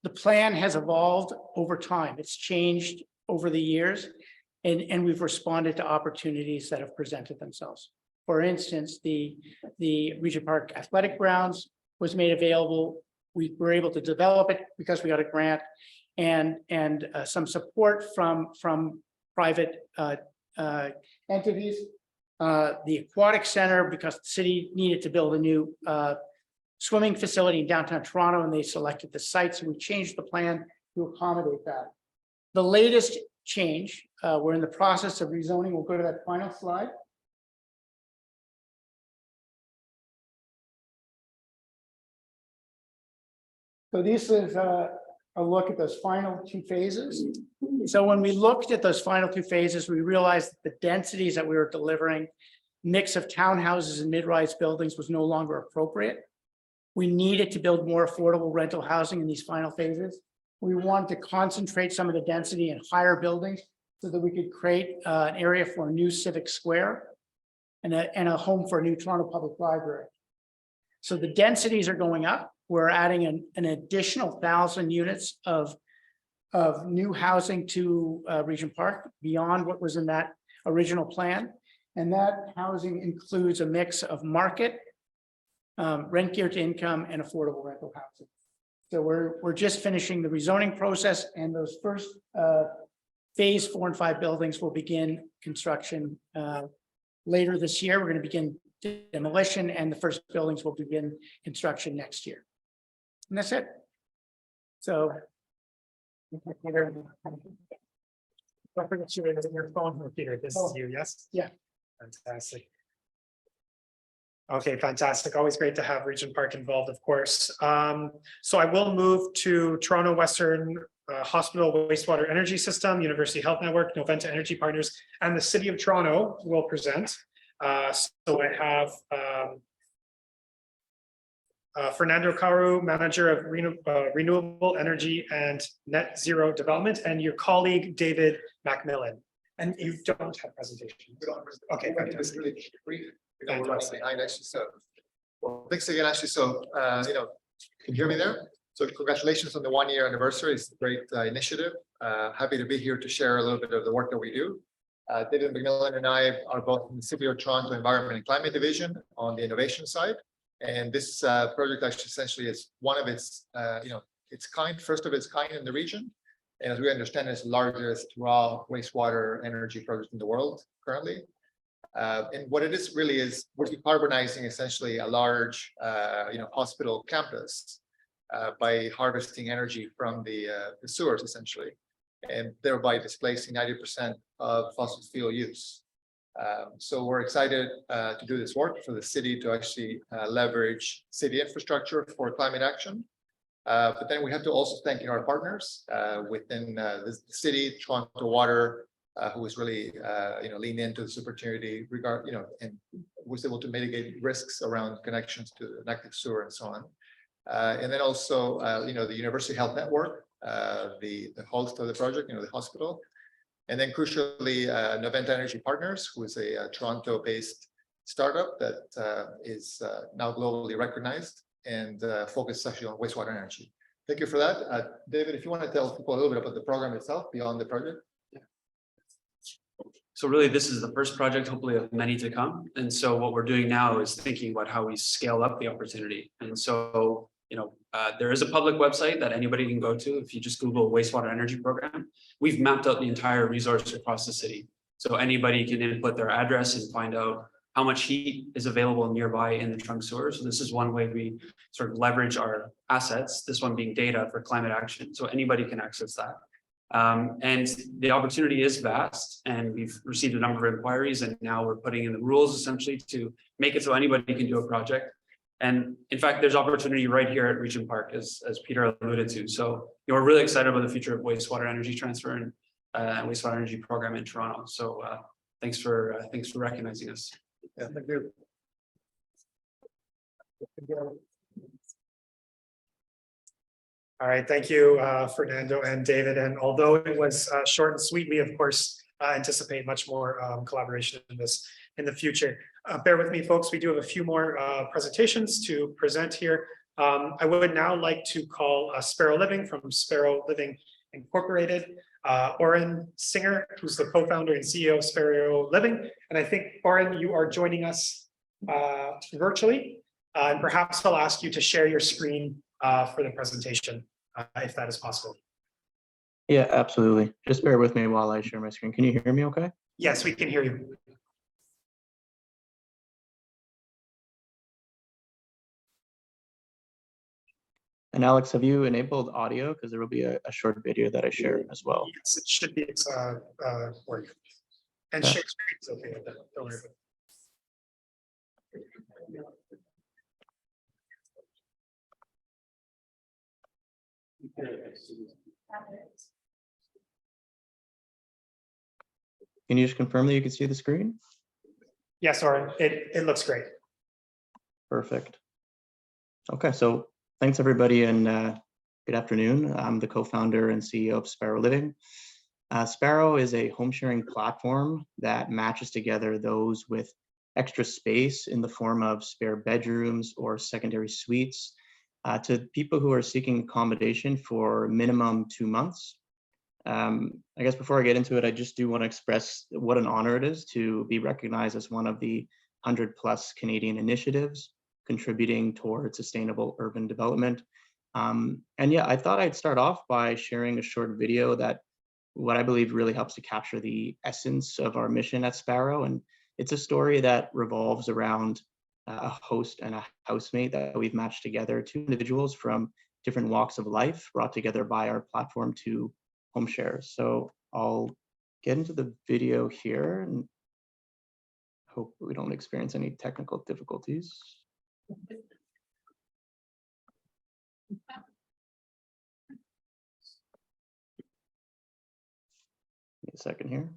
The plan has evolved over time. It's changed over the years, and we've responded to opportunities that have presented themselves. For instance, the Regent Park Athletic Grounds was made available. We were able to develop it because we got a grant and some support from private entities. The Aquatic Center, because the city needed to build a new swimming facility in downtown Toronto, and they selected the site, so we changed the plan to accommodate that. The latest change, we're in the process of rezoning. We'll go to that final slide. So this is a look at those final two phases. So when we looked at those final two phases, we realized that the densities that we were delivering, mix of townhouses and mid-rise buildings, was no longer appropriate. We needed to build more affordable rental housing in these final phases. We wanted to concentrate some of the density in higher buildings so that we could create an area for a new civic square and a home for a new Toronto Public Library. So the densities are going up. We're adding an additional 1,000 units of new housing to Regent Park beyond what was in that original plan. And that housing includes a mix of market, rent geared to income, and affordable rental housing. So we're just finishing the rezoning process, and those first phase 4 and 5 buildings will begin construction later this year. We're going to begin demolition, and the first buildings will begin construction next year. And that's it. So. Don't forget your phone, Peter. This is you, yes? Yeah. Fantastic. Okay, fantastic. Always great to have Regent Park involved, of course. So I will move to Toronto Western Hospital Wastewater Energy System, University Health Network, Noventa Energy Partners, and the City of Toronto will present. So I have Fernando Caru, Manager of Renewable Energy and Net Zero Development, and your colleague, David Macmillan. And you don't have presentation. Okay, fantastic. Really brief. We're running behind actually. So, well, thanks again, actually. So, can you hear me there? So, congratulations on the 1-year anniversary. It's a great initiative. Happy to be here to share a little bit of the work that we do. David McMillan and I are both in the City of Toronto Environment and Climate Division on the innovation side. And this project actually essentially is one of its, its kind, first of its kind in the region. And as we understand, it's the largest raw wastewater energy project in the world currently. And what it is really is we're decarbonizing essentially a large, hospital campus by harvesting energy from the sewers essentially, and thereby displacing 90% of fossil fuel use. So we're excited to do this work for the city to actually leverage city infrastructure for climate action. But then we have to also thank our partners within the city, Toronto Water, who was really, leaned into this opportunity and was able to mitigate risks around connections to the active sewer and so on. And then also, the University Health Network, the host of the project, the hospital. And then crucially, Noventa Energy Partners, who is a Toronto-based startup that is now globally recognized and focused actually on wastewater energy. Thank you for that. David, if you want to tell people a little bit about the program itself beyond the project. So really, this is the first project, hopefully of many to come. And so what we're doing now is thinking about how we scale up the opportunity. And so, there is a public website that anybody can go to. If you just Google wastewater energy program, we've mapped out the entire resource across the city. So anybody can input their address and find out how much heat is available nearby in the trunk sewer. So this is one way we sort of leverage our assets, this one being data for climate action. So anybody can access that. And the opportunity is vast, and we've received a number of inquiries, and now we're putting in the rules essentially to make it so anybody can do a project. And in fact, there's opportunity right here at Regent Park, as Peter alluded to. So we're really excited about the future of wastewater energy transfer and wastewater energy program in Toronto. So thanks for recognizing us. Yeah, thank you. All right, thank you, Fernando and David. And although it was short and sweet, we of course anticipate much more collaboration in this in the future. Bear with me, folks. We do have a few more presentations to present here. I would now like to call Sparrow Living from Sparrow Living Incorporated, Oren Singer, who's the co-founder and CEO of Sparrow Living. And I think, Oren, you are joining us virtually, and perhaps I'll ask you to share your screen for the presentation, if that is possible. Yeah, absolutely. Just bear with me while I share my screen. Can you hear me okay? Yes, we can hear you. And Alex, have you enabled audio? Because there will be a short video that I share as well. Yes, it should be working. And Yeah. share screen is okay with that. Don't worry about Can you just confirm that you can see the screen? Yes, Oren, it looks great. Perfect. Okay, so thanks everybody, and good afternoon. I'm the co-founder and CEO of Sparrow Living. Sparrow is a home sharing platform that matches together those with extra space in the form of spare bedrooms or secondary suites to people who are seeking accommodation for minimum 2 months. I guess before I get into it, I just do want to express what an honor it is to be recognized as one of the 100+ Canadian initiatives contributing towards sustainable urban development. And yeah, I thought I'd start off by sharing a short video that what I believe really helps to capture the essence of our mission at Sparrow. And it's a story that revolves around a host and a housemate that we've matched together, two individuals from different walks of life brought together by our platform to home shares. So I'll get into the video here and hope we don't experience any technical difficulties. Give me a second here.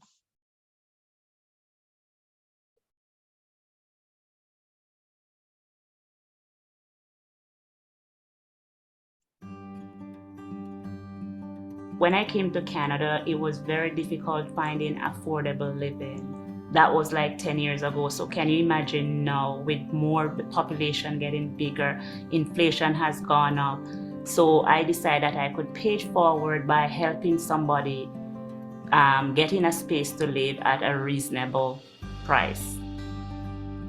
When I came to Canada, it was very difficult finding affordable living. That was like 10 years ago. So can you imagine now with more population getting bigger, inflation has gone up. So I decided that I could pay it forward by helping somebody getting a space to live at a reasonable price.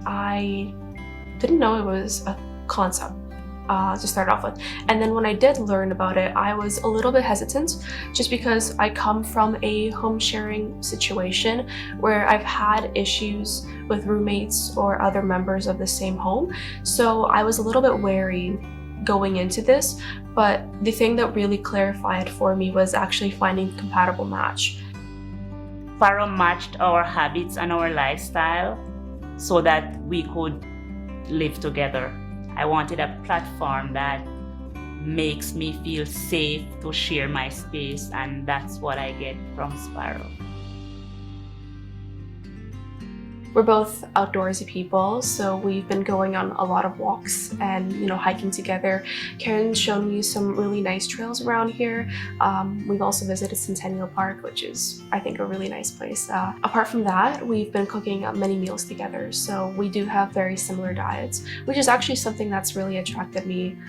I didn't know it was a concept to start off with. And then when I did learn about it, I was a little bit hesitant just because I come from a home sharing situation where I've had issues with roommates or other members of the same home. So I was a little bit wary going into this, but the thing that really clarified for me was actually finding a compatible match. Sparrow matched our habits and our lifestyle so that we could live together. I wanted a platform that makes me feel safe to share my space, and that's what I get from Sparrow. We're both outdoorsy people, so we've been going on a lot of walks and hiking together. Karen's shown me some really nice trails around here. We've also visited Centennial Park, which is, I think, a really nice place. Apart from that, we've been cooking many meals together, so we do have very similar diets, which is actually something that's really attracted me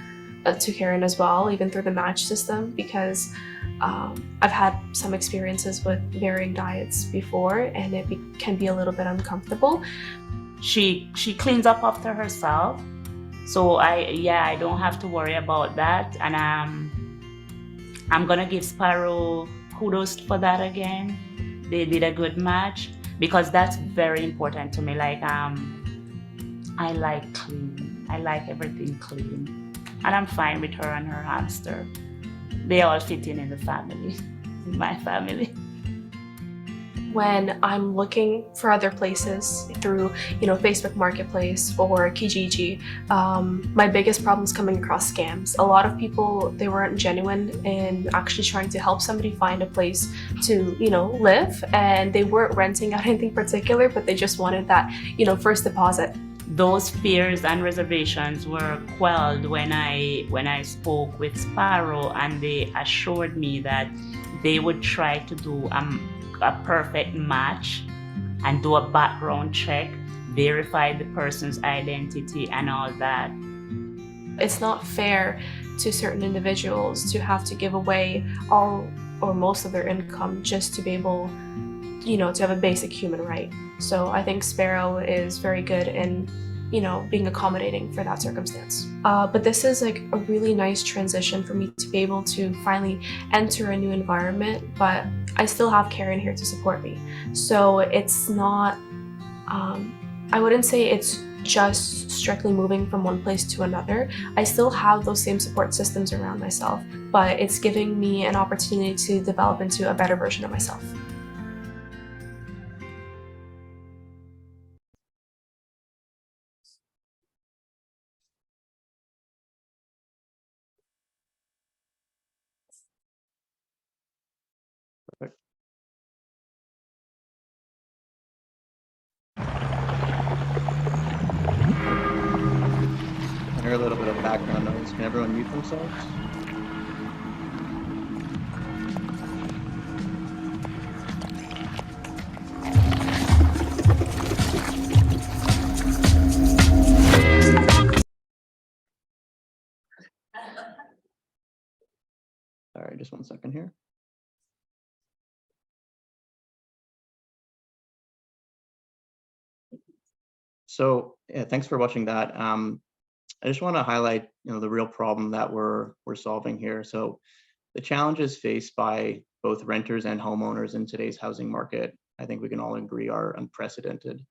to Karen as well, even through the match system, because I've had some experiences with varying diets before, and it can be a little bit uncomfortable. She cleans up after herself, so I don't have to worry about that, and I'm gonna give Sparrow kudos for that again. They did a good match because that's very important to me. Like I like clean. I like everything clean, and I'm fine with her and her hamster. They all fit in the family, in my family. When I'm looking for other places through, Facebook Marketplace or Kijiji, my biggest problem is coming across scams. A lot of people, they weren't genuine in actually trying to help somebody find a place to, live, and they weren't renting out anything particular, but they just wanted that, first deposit. Those fears and reservations were quelled when I spoke with Sparrow, and they assured me that they would try to do a perfect match and do a background check, verify the person's identity and all that. It's not fair to certain individuals to have to give away all or most of their income just to be able, to have a basic human right. So I think Sparrow is very good in, being accommodating for that circumstance. But this is like a really nice transition for me to be able to finally enter a new environment, but I still have Karen here to support me. So it's not, I wouldn't say it's just strictly moving from one place to another. I still have those same support systems around myself, but it's giving me an opportunity to develop into a better version of myself. Perfect. I hear a little bit of background noise. Can everyone mute themselves? All right, just one second here. So yeah, thanks for watching that. I just want to highlight, the real problem that we're solving here. So the challenges faced by both renters and homeowners in today's housing market, I think we can all agree, are unprecedented.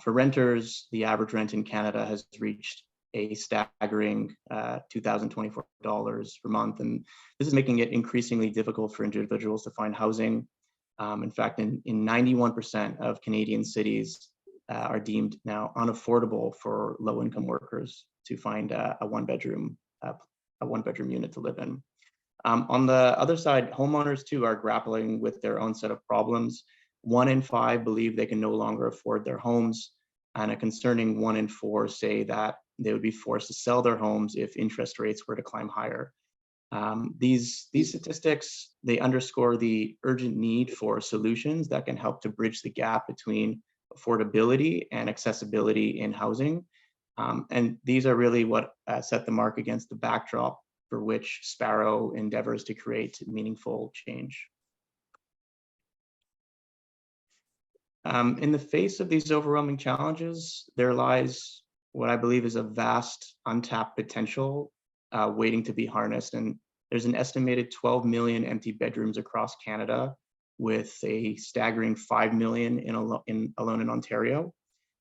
For renters, the average rent in Canada has reached a staggering $2,024 per month, and this is making it increasingly difficult for individuals to find housing. In fact, in 91% of Canadian cities are deemed now unaffordable for low-income workers to find a one-bedroom unit to live in. On the other side, homeowners too are grappling with their own set of problems. 1 in 5 believe they can no longer afford their homes, and a concerning 1 in 4 say that they would be forced to sell their homes if interest rates were to climb higher. These statistics, they underscore the urgent need for solutions that can help to bridge the gap between affordability and accessibility in housing. And these are really what set the mark against the backdrop for which Sparrow endeavors to create meaningful change. In the face of these overwhelming challenges, there lies what I believe is a vast untapped potential waiting to be harnessed. And there's an estimated 12 million empty bedrooms across Canada, with a staggering 5 million alone in Ontario.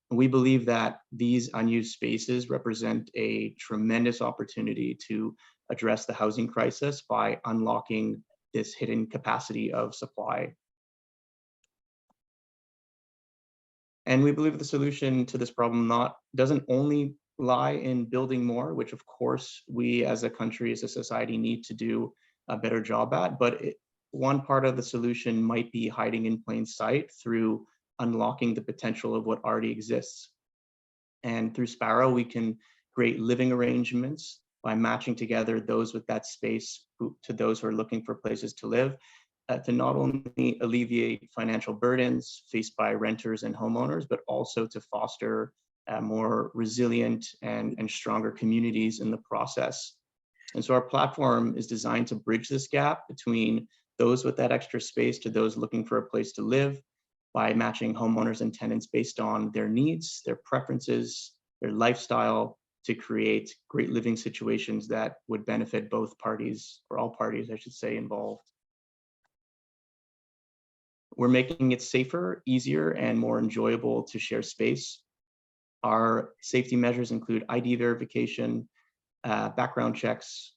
And we believe that these unused spaces represent a tremendous opportunity to address the housing crisis by unlocking this hidden capacity of supply. And we believe the solution to this problem doesn't only lie in building more, which of course we as a country, as a society need to do a better job at, but one part of the solution might be hiding in plain sight through unlocking the potential of what already exists. And through Sparrow, we can create living arrangements by matching together those with that space to those who are looking for places to live, to not only alleviate financial burdens faced by renters and homeowners, but also to foster more resilient and stronger communities in the process. And so our platform is designed to bridge this gap between those with that extra space to those looking for a place to live, by matching homeowners and tenants based on their needs, their preferences, their lifestyle, to create great living situations that would benefit both parties, or all parties, I should say, involved. We're making it safer, easier, and more enjoyable to share space. Our safety measures include ID verification, background checks,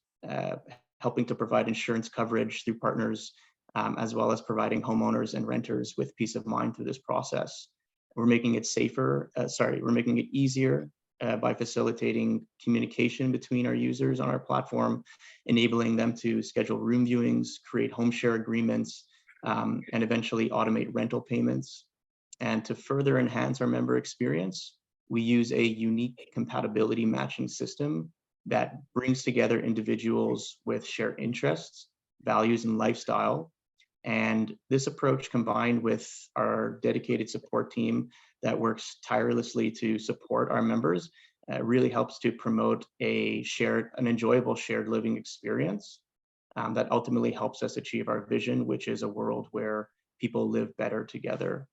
helping to provide insurance coverage through partners, as well as providing homeowners and renters with peace of mind through this process. We're making it we're making it easier by facilitating communication between our users on our platform, enabling them to schedule room viewings, create home share agreements, and eventually automate rental payments. And to further enhance our member experience, we use a unique compatibility matching system that brings together individuals with shared interests, values, and lifestyle. And this approach, combined with our dedicated support team that works tirelessly to support our members, really helps to promote an enjoyable shared living experience that ultimately helps us achieve our vision, which is a world where people live better together.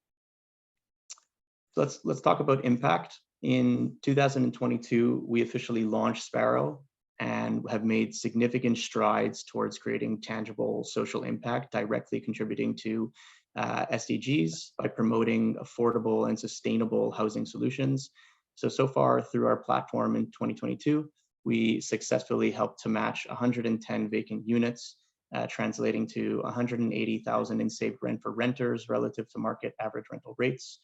So let's talk about impact. In 2022, we officially launched Sparrow and have made significant strides towards creating tangible social impact, directly contributing to SDGs by promoting affordable and sustainable housing solutions. So far through our platform in 2022, we successfully helped to match 110 vacant units, translating to $180,000 in saved rent for renters relative to market average rental rates.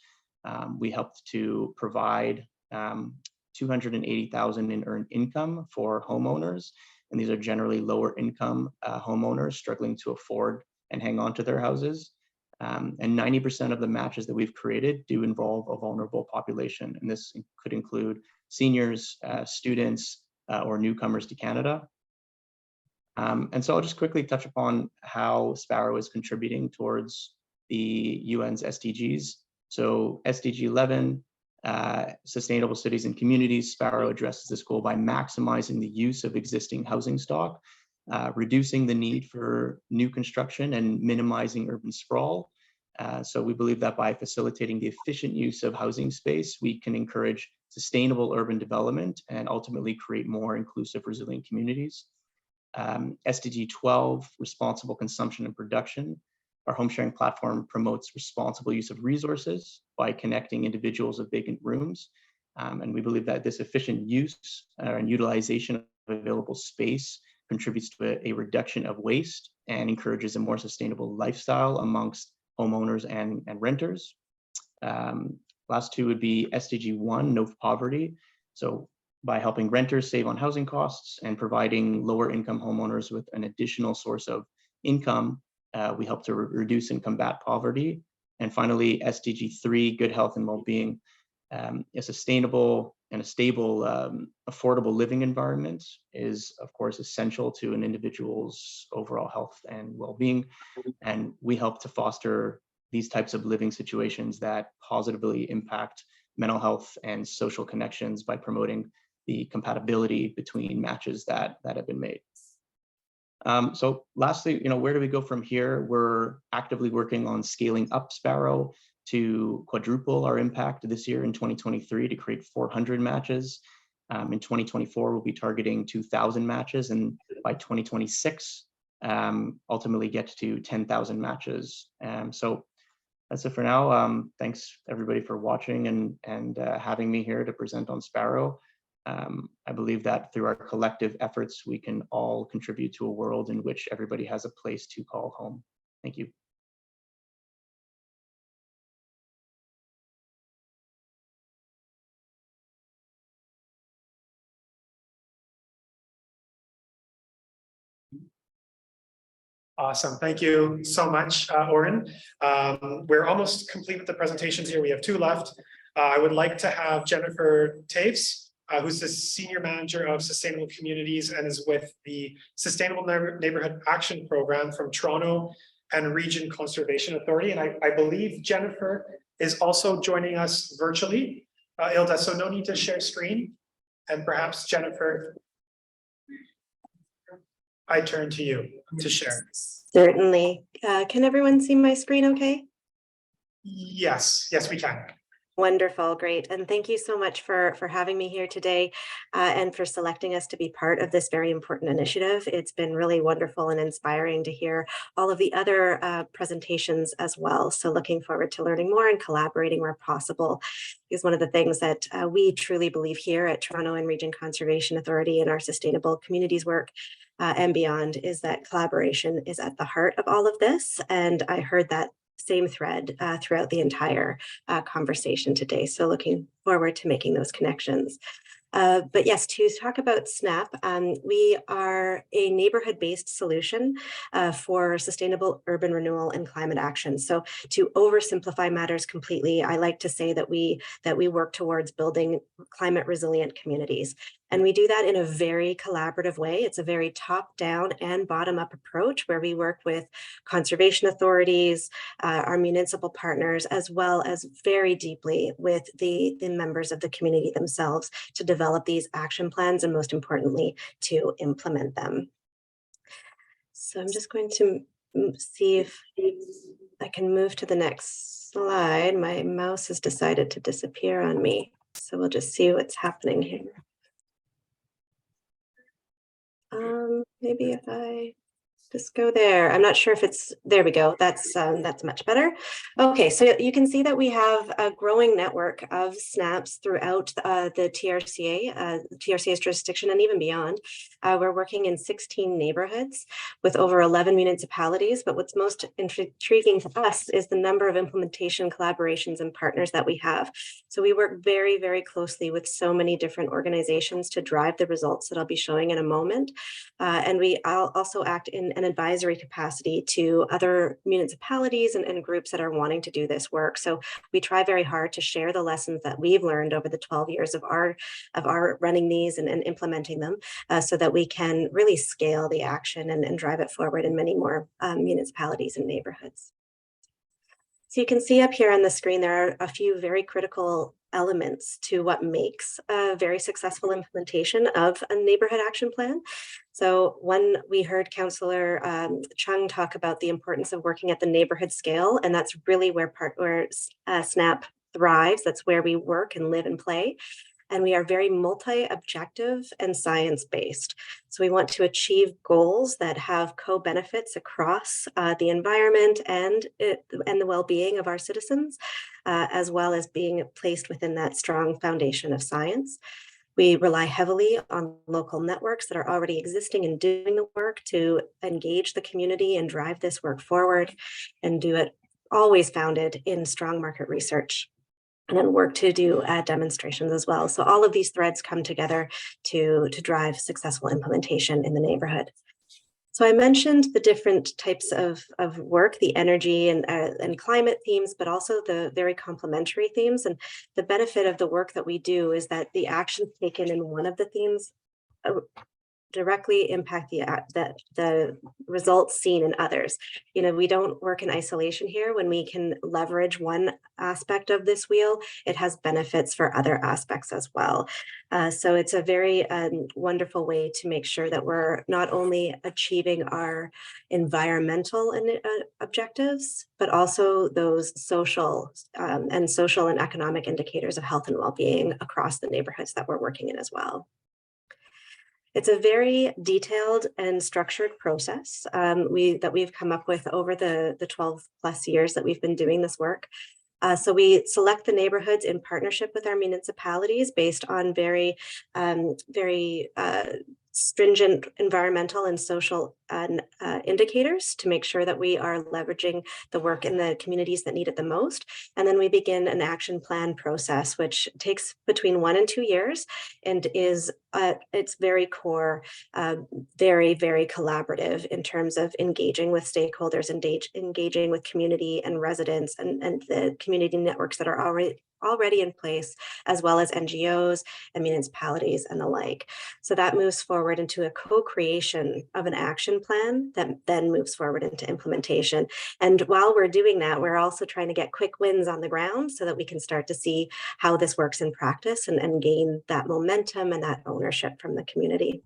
We helped to provide $280,000 in earned income for homeowners, and these are generally lower income homeowners struggling to afford and hang on to their houses. And 90% of the matches that we've created do involve a vulnerable population, and this could include seniors, students, or newcomers to Canada. And so I'll just quickly touch upon how Sparrow is contributing towards the UN's SDGs. So SDG 11, Sustainable Cities and Communities, Sparrow addresses this goal by maximizing the use of existing housing stock, reducing the need for new construction and minimizing urban sprawl, So we believe that by facilitating the efficient use of housing space, we can encourage sustainable urban development and ultimately create more inclusive, resilient communities. SDG 12, responsible consumption and production. Our home sharing platform promotes responsible use of resources by connecting individuals of vacant rooms. And we believe that this efficient use and utilization of available space contributes to a reduction of waste and encourages a more sustainable lifestyle amongst homeowners and renters. Last two would be SDG 1, no poverty. So by helping renters save on housing costs and providing lower income homeowners with an additional source of income, we help to reduce and combat poverty. And finally, SDG 3, good health and well-being. A sustainable and a stable, affordable living environment is, of course, essential to an individual's overall health and well-being. And we help to foster these types of living situations that positively impact mental health and social connections by promoting the compatibility between matches that have been made. So lastly, where do we go from here? We're actively working on scaling up Sparrow to quadruple our impact this year in 2023 to create 400 matches. In 2024, we'll be targeting 2,000 matches, and by 2026, ultimately get to 10,000 matches. So that's it for now. Thanks everybody for watching and having me here to present on Sparrow. I believe that through our collective efforts, we can all contribute to a world in which everybody has a place to call home. Thank you. Awesome. Thank you so much, Oren. We're almost complete with the presentations here. We have two left. I would like to have Jennifer Taves, who's the Senior Manager of Sustainable Communities and is with the Sustainable Neighborhood Action Program from Toronto and Region Conservation Authority. And I believe Jennifer is also joining us virtually. Ilda, so no need to share screen. And perhaps Jennifer, I turn to you to share. Certainly. Can everyone see my screen okay? Yes, we can. Wonderful, great. And thank you so much for having me here today and for selecting us to be part of this very important initiative. It's been really wonderful and inspiring to hear all of the other presentations as well. So looking forward to learning more and collaborating where possible is one of the things that we truly believe here at Toronto and Region Conservation Authority in our sustainable communities work and beyond, is that collaboration is at the heart of all of this. And I heard that same thread throughout the entire conversation today. So looking forward to making those connections. But yes, to talk about SNAP, we are a neighborhood-based solution for sustainable urban renewal and climate action. So to oversimplify matters completely, I like to say that we work towards building climate resilient communities. And we do that in a very collaborative way. It's a very top-down and bottom-up approach where we work with conservation authorities, our municipal partners, as well as very deeply with the members of the community themselves to develop these action plans and, most importantly, to implement them. So I'm just going to see if I can move to the next slide. My mouse has decided to disappear on me. So we'll just see what's happening here. Maybe if I just go there. I'm not sure if it's, there we go. That's much better. Okay, so you can see that we have a growing network of SNAPs throughout the TRCA's jurisdiction and even beyond. We're working in 16 neighborhoods with over 11 municipalities, but what's most intriguing to us is the number of implementation collaborations and partners that we have. So we work very, very closely with so many different organizations to drive the results that I'll be showing in a moment. And I'll also act in an advisory capacity to other municipalities and groups that are wanting to do this work. So we try very hard to share the lessons that we've learned over the 12 years of our running these and implementing them so that we can really scale the action and drive it forward in many more municipalities and neighborhoods. So you can see up here on the screen, there are a few very critical elements to what makes a very successful implementation of a neighborhood action plan. So one, we heard Councillor Chung talk about the importance of working at the neighborhood scale, and that's really where SNAP thrives. That's where we work and live and play. And we are very multi-objective and science-based. So we want to achieve goals that have co-benefits across the environment and the well-being of our citizens, as well as being placed within that strong foundation of science. We rely heavily on local networks that are already existing and doing the work to engage the community and drive this work forward, and do it always founded in strong market research, and then work to do demonstrations as well. So all of these threads come together to drive successful implementation in the neighborhood. So I mentioned the different types of work, the energy and climate themes, but also the very complementary themes. And the benefit of the work that we do is that the actions taken in one of the themes directly impact the results seen in others. You know, we don't work in isolation here. When we can leverage one aspect of this wheel, it has benefits for other aspects as well. So it's a very wonderful way to make sure that we're not only achieving our environmental objectives, but also those social and economic indicators of health and well-being across the neighborhoods that we're working in as well. It's a very detailed and structured process that we've come up with over the 12 plus years that we've been doing this work. So we select the neighborhoods in partnership with our municipalities based on very stringent environmental and social indicators to make sure that we are leveraging the work in the communities that need it the most. And then we begin an action plan process, which takes between 1 and 2 years and is at its very core, very, very collaborative in terms of engaging with stakeholders, engaging with community and residents and the community networks that are already in place, as well as NGOs and municipalities and the like. So that moves forward into a co-creation of an action plan that then moves forward into implementation. And while we're doing that, we're also trying to get quick wins on the ground so that we can start to see how this works in practice and gain that momentum and that ownership from the community.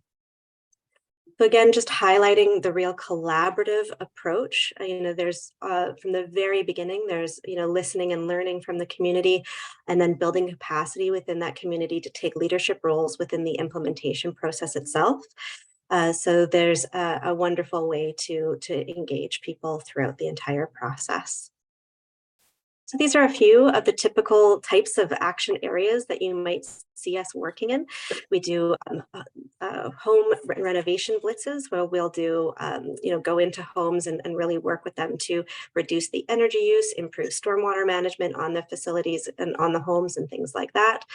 So again, just highlighting the real collaborative approach. There's from the very beginning, there's listening and learning from the community, and then building capacity within that community to take leadership roles within the implementation process itself. So there's a wonderful way to engage people throughout the entire process. So these are a few of the typical types of action areas that you might see us working in. We do home renovation blitzes where we'll do, go into homes and really work with them to reduce the energy use, improve stormwater management on the facilities and on the homes and things like that.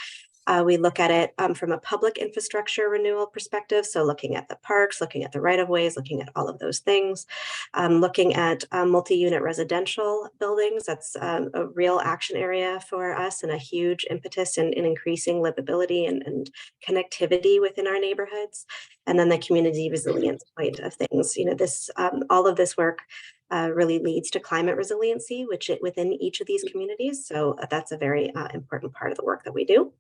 We look at it from a public infrastructure renewal perspective. So looking at the parks, looking at the right-of-ways, looking at all of those things. Looking at multi-unit residential buildings. That's a real action area for us and a huge impetus in increasing livability and connectivity within our neighborhoods. And then the community resilience point of things. All of this work really leads to climate resiliency, within each of these communities. So that's a very important part of the work that we do.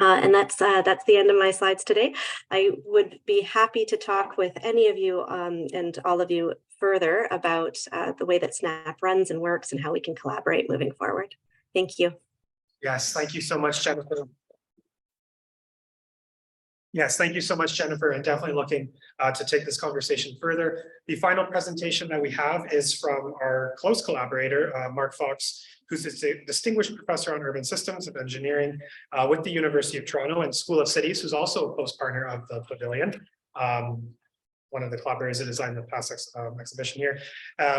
And that's the end of my slides today. I would be happy to talk with any of you and all of you further about the way that SNAP runs and works and how we can collaborate moving forward. Thank you. Yes, thank you so much, Jennifer. Yes, thank you so much, Jennifer, and definitely looking to take this conversation further. The final presentation that we have is from our close collaborator, Mark Fox, who's a distinguished professor on urban systems of engineering with the University of Toronto and School of Cities, who's also a close partner of the Pavilion. One of the collaborators that designed the past exhibition here.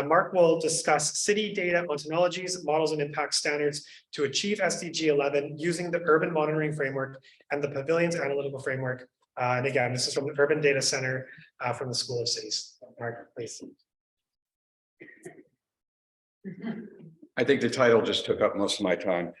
Mark will discuss city data ontologies, models and impact standards to achieve SDG 11 using the urban monitoring framework and the Pavilion's analytical framework. And again, this is from the Urban Data Center from the School of Cities. Mark, please. I think the title just took up most of my time.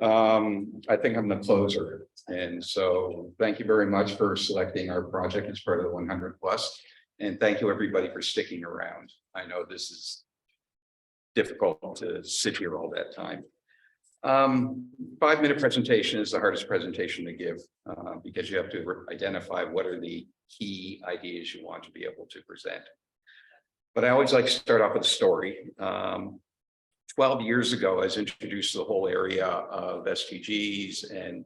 I think I'm the closer. And so thank you very much for selecting our project as part of the 100 plus. And thank you everybody for sticking around. I know this is difficult to sit here all that time. 5-minute presentation is the hardest presentation to give because you have to identify what are the key ideas you want to be able to present. But I always like to start off with a story. 12 years ago, I was introduced to the whole area of SDGs and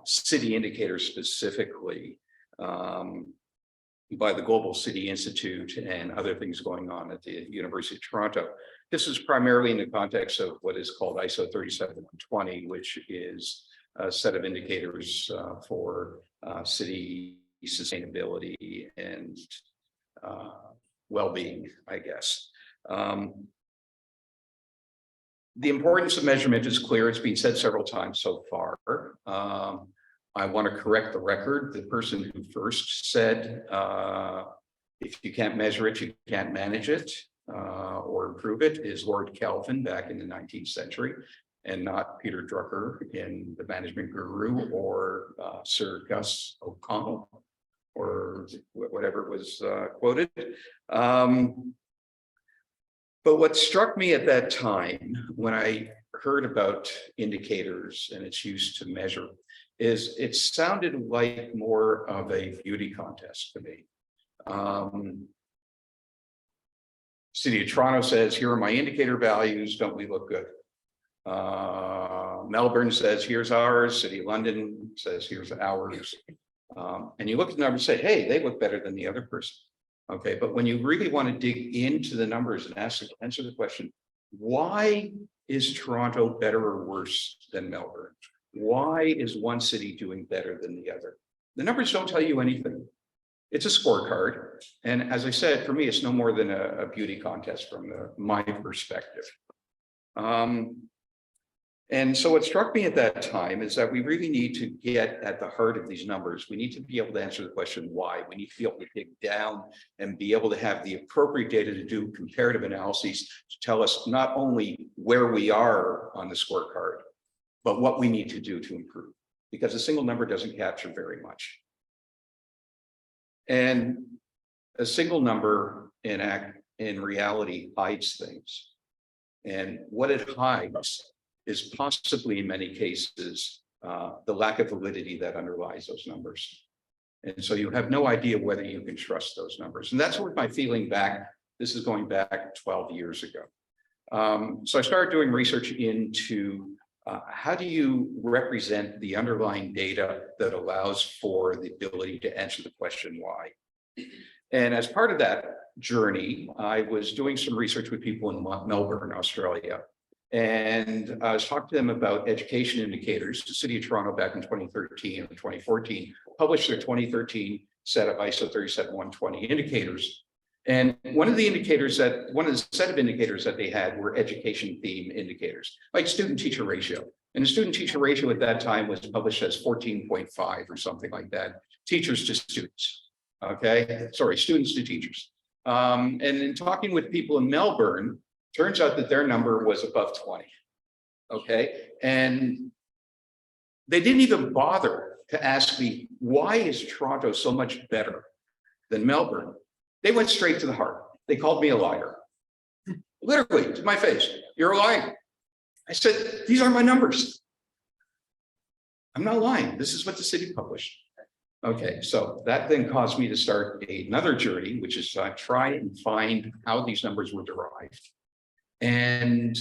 city indicators specifically by the Global City Institute and other things going on at the University of Toronto. This is primarily in the context of what is called ISO 37120, which is a set of indicators for city sustainability and well-being, I guess. The importance of measurement is clear. It's been said several times so far. I want to correct the record. The person who first said, if you can't measure it, you can't manage it or improve it is Lord Kelvin back in the 19th century, and not Peter Drucker in The Management Guru or Sir Gus O'Connell or whatever was quoted. But what struck me at that time when I heard about indicators and its use to measure is it sounded like more of a beauty contest to me. City of Toronto says, here are my indicator values, don't we look good? Melbourne says, here's ours. City of London says, here's ours. And you look at the numbers and say, hey, they look better than the other person. Okay, but when you really want to dig into the numbers and answer the question, why is Toronto better or worse than Melbourne? Why is one city doing better than the other? The numbers don't tell you anything. It's a scorecard. And as I said, for me, it's no more than a beauty contest from my perspective. And so what struck me at that time is that we really need to get at the heart of these numbers. We need to be able to answer the question why. We need to be able to dig down and be able to have the appropriate data to do comparative analyses to tell us not only where we are on the scorecard, but what we need to do to improve, because a single number doesn't capture very much. And a single number in reality hides things. And what it hides is possibly in many cases, the lack of validity that underlies those numbers. And so you have no idea whether you can trust those numbers. And that's what my feeling back, this is going back 12 years ago. So I started doing research into how do you represent the underlying data that allows for the ability to answer the question why? And as part of that journey, I was doing some research with people in Melbourne, Australia. And I was talking to them about education indicators. The City of Toronto back in 2013 and 2014 published their 2013 set of ISO 37120 indicators. And one of the set of indicators that they had were education theme indicators, like student-teacher ratio. And the student-teacher ratio at that time was published as 14.5 or something like that, teachers to students, okay? Sorry, students to teachers. And in talking with people in Melbourne, turns out that their number was above 20, okay? And they didn't even bother to ask me, why is Toronto so much better than Melbourne? They went straight to the heart. They called me a liar. Literally, to my face, you're a liar. I said, these are my numbers. I'm not lying. This is what the city published. Okay, so that then caused me to start another journey, which is to try and find how these numbers were derived. And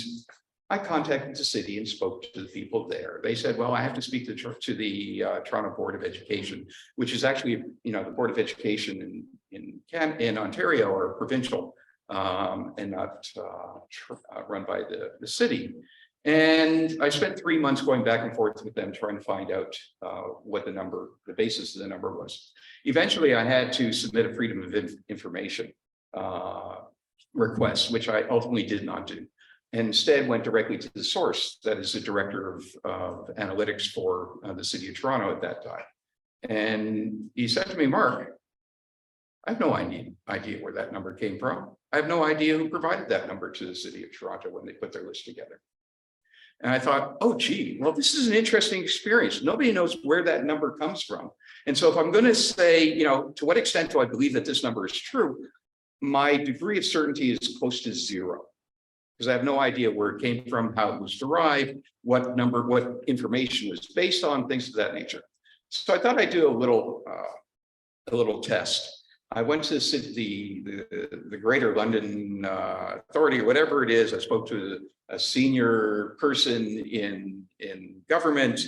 I contacted the city and spoke to the people there. They said, well, I have to speak to the Toronto Board of Education, which is actually, the Board of Education in Ontario or provincial and not run by the city. And I spent 3 months going back and forth with them, trying to find out what the basis of the number was. Eventually, I had to submit a Freedom of Information request, which I ultimately did not do. And instead went directly to the source, that is the director of analytics for the City of Toronto at that time. And he said to me, Mark, I have no idea where that number came from. I have no idea who provided that number to the City of Toronto when they put their list together. And I thought, oh, gee, well, this is an interesting experience. Nobody knows where that number comes from. And so if I'm going to say, to what extent do I believe that this number is true, my degree of certainty is close to 0. because I have no idea where it came from, how it was derived, what number, what information was based on, things of that nature. So I thought I'd do a little test. I went to the Greater London Authority, or whatever it is. I spoke to a senior person in government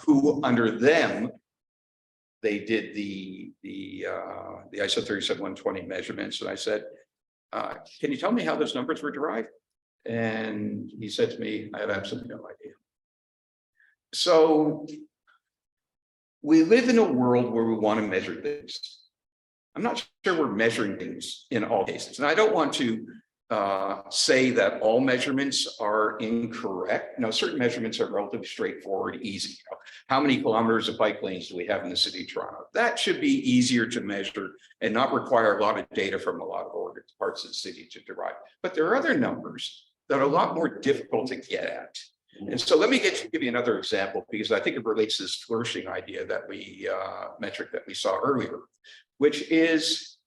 who, under them, they did the ISO 37120 measurements, and I said, "Can you tell me how those numbers were derived?" And he said to me, "I have absolutely no idea." So we live in a world where we want to measure things. I'm not sure we're measuring things in all cases. And I don't want to say that all measurements are incorrect. No, certain measurements are relatively straightforward, easy. You know, how many kilometers of bike lanes do we have in the city of Toronto? That should be easier to measure and not require a lot of data from a lot of parts of the city to derive. But there are other numbers that are a lot more difficult to get at. And so let me give you another example, because I think it relates to this flourishing idea that metric that we saw earlier, which is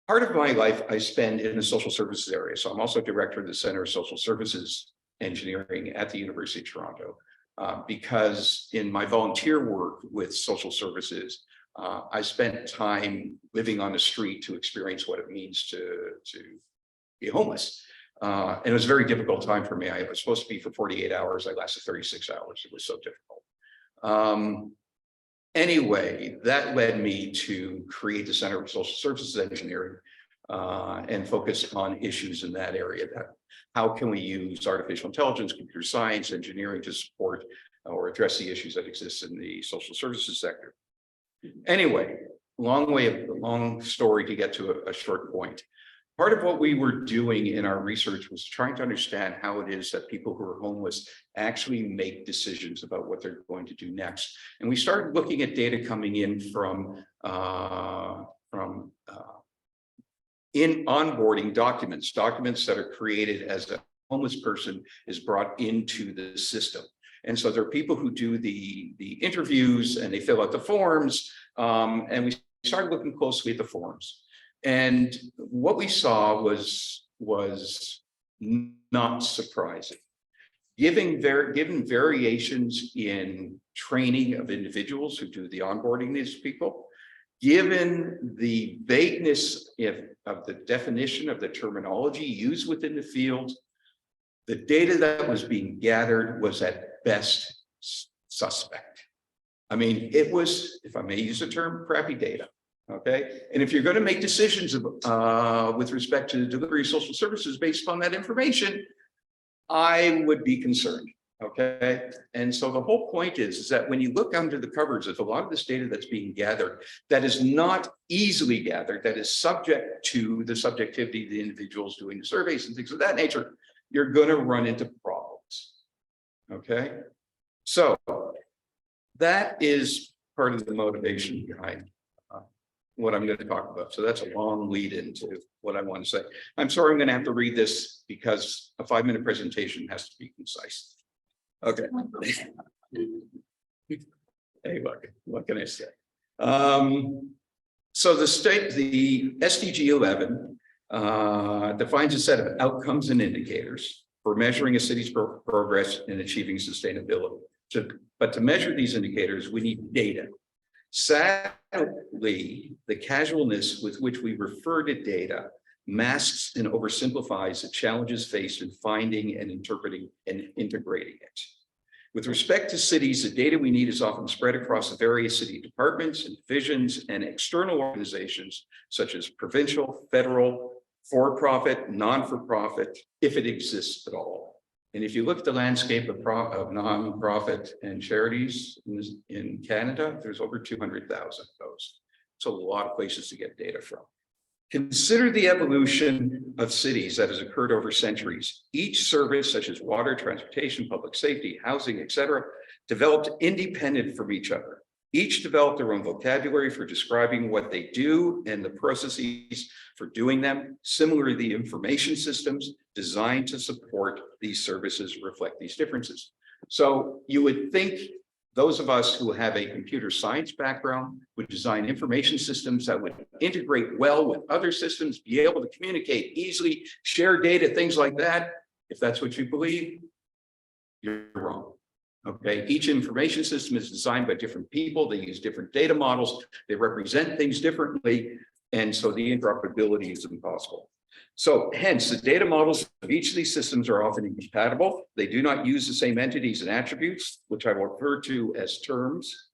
part of my life I spend in the social services area. So I'm also director of the Center of Social Services Engineering at the University of Toronto, because in my volunteer work with social services, I spent time living on the street to experience what it means to be homeless. And it was a very difficult time for me. I was supposed to be for 48 hours. I lasted 36 hours. It was so difficult. Anyway, that led me to create the Center of Social Services Engineering and focus on issues in that area. That how can we use artificial intelligence, computer science, engineering to support or address the issues that exist in the social services sector. Anyway, long story to get to a short point. Part of what we were doing in our research was trying to understand how it is that people who are homeless actually make decisions about what they're going to do next. And we started looking at data coming in from in onboarding documents that are created as a homeless person is brought into the system. And so there are people who do the interviews and they fill out the forms. And we started looking closely at the forms. And what we saw was not surprising. Given variations in training of individuals who do the onboarding these people, given the vagueness of the definition of the terminology used within the field, the data that was being gathered was at best suspect. I mean, it was, if I may use the term, crappy data. Okay, and if you're going to make decisions with respect to the delivery of social services based upon that information, I would be concerned. Okay, and so the whole point is that when you look under the covers of a lot of this data that's being gathered, that is not easily gathered, that is subject to the subjectivity of the individuals doing the surveys and things of that nature, you're going to run into problems. Okay, so that is part of the motivation behind what I'm going to talk about. So that's a long lead into what I want to say. I'm sorry, I'm going to have to read this because a 5-minute presentation has to be concise. Okay. Hey, look, what can I say? So the SDG 11 defines a set of outcomes and indicators for measuring a city's progress in achieving sustainability. But to measure these indicators, we need data. Sadly, the casualness with which we refer to data masks and oversimplifies the challenges faced in finding and interpreting and integrating it. With respect to cities, the data we need is often spread across the various city departments and divisions and external organizations such as provincial, federal, for-profit, non-for-profit, if it exists at all. And if you look at the landscape of non-profit and charities in Canada, there's over 200,000 of those. It's a lot of places to get data from. Consider the evolution of cities that has occurred over centuries. Each service, such as water, transportation, public safety, housing, etc., developed independent from each other. Each developed their own vocabulary for describing what they do and the processes for doing them. Similarly, the information systems designed to support these services reflect these differences. So you would think Those of us who have a computer science background would design information systems that would integrate well with other systems, be able to communicate easily, share data, things like that. If that's what you believe, you're wrong. Okay, each information system is designed by different people. They use different data models. They represent things differently. And so the interoperability is impossible. So hence, the data models of each of these systems are often incompatible. They do not use the same entities and attributes, which I will refer to as terms,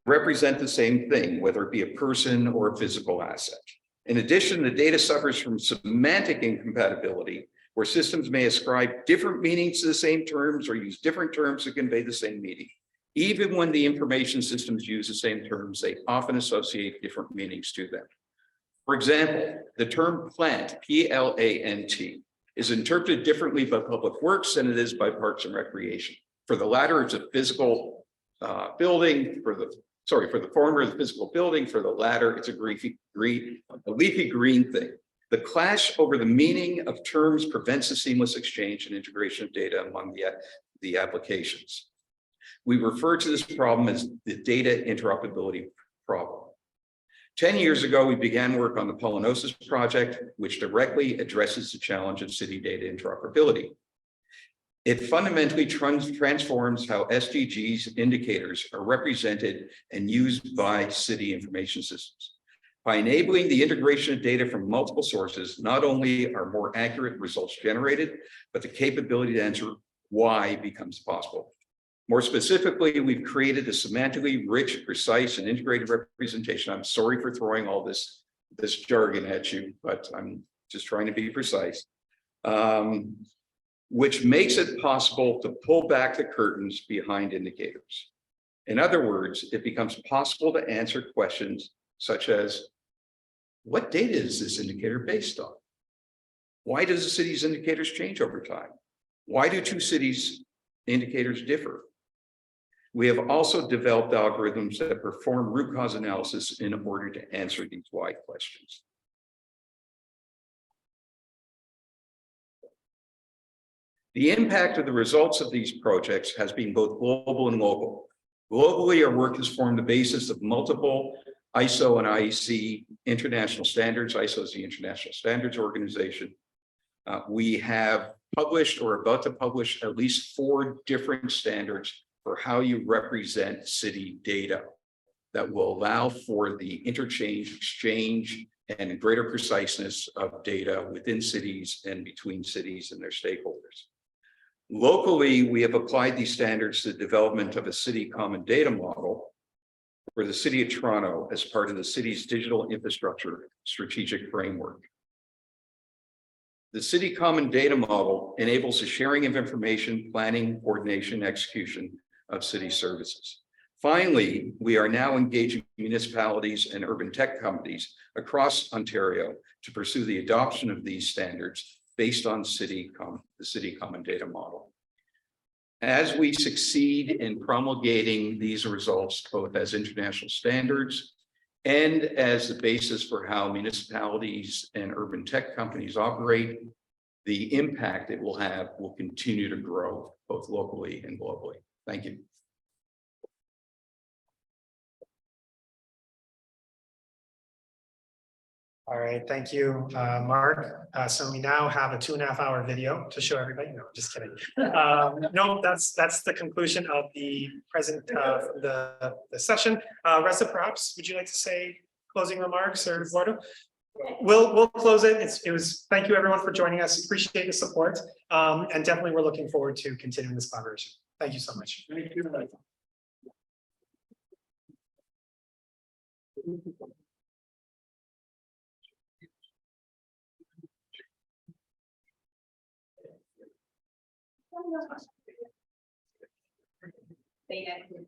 represent the same thing, whether it be a person or a physical asset. In addition, the data suffers from semantic incompatibility, where systems may ascribe different meanings to the same terms or use different terms to convey the same meaning. Even when the information systems use the same terms, they often associate different meanings to them. For example, the term plant, P-L-A-N-T, is interpreted differently by public works than it is by parks and recreation. For the latter, it's a physical building. For the former, the physical building. For the latter, it's a leafy green thing. The clash over the meaning of terms prevents the seamless exchange and integration of data among the applications. We refer to this problem as the data interoperability problem. 10 years ago, we began work on the Polynosis project, which directly addresses the challenge of city data interoperability. It fundamentally transforms how SDGs indicators are represented and used by city information systems. By enabling the integration of data from multiple sources, not only are more accurate results generated, but the capability to answer why becomes possible. More specifically, we've created a semantically rich, precise, and integrated representation. I'm sorry for throwing all this jargon at you, but I'm just trying to be precise, which makes it possible to pull back the curtains behind indicators. In other words, it becomes possible to answer questions such as, what data is this indicator based on? Why does the city's indicators change over time? Why do two cities' indicators differ? We have also developed algorithms that perform root cause analysis in order to answer these why questions. The impact of the results of these projects has been both global and local. Globally, our work has formed the basis of multiple ISO and IEC international standards. ISO is the International Standards Organization. We have published or about to publish at least 4 different standards for how you represent city data that will allow for the interchange, exchange, and greater preciseness of data within cities and between cities and their stakeholders. Locally, we have applied these standards to the development of a city common data model for the City of Toronto as part of the city's digital infrastructure strategic framework. The City Common Data Model enables the sharing of information, planning, coordination, execution of city services. Finally, we are now engaging municipalities and urban tech companies across Ontario to pursue the adoption of these standards based on the City Common Data Model. As we succeed in promulgating these results, both as international standards and as the basis for how municipalities and urban tech companies operate, the impact it will have will continue to grow both locally and globally. Thank you. All right, thank you, Mark. So we now have a 2.5-hour video to show everybody. No, just kidding. No, that's the conclusion of the the session. Reza, perhaps would you like to say closing remarks, or Eduardo? We'll close it. Thank you everyone for joining us. Appreciate the support, and definitely we're looking forward to continuing this collaboration. Thank you so much. Thank you. Thank you.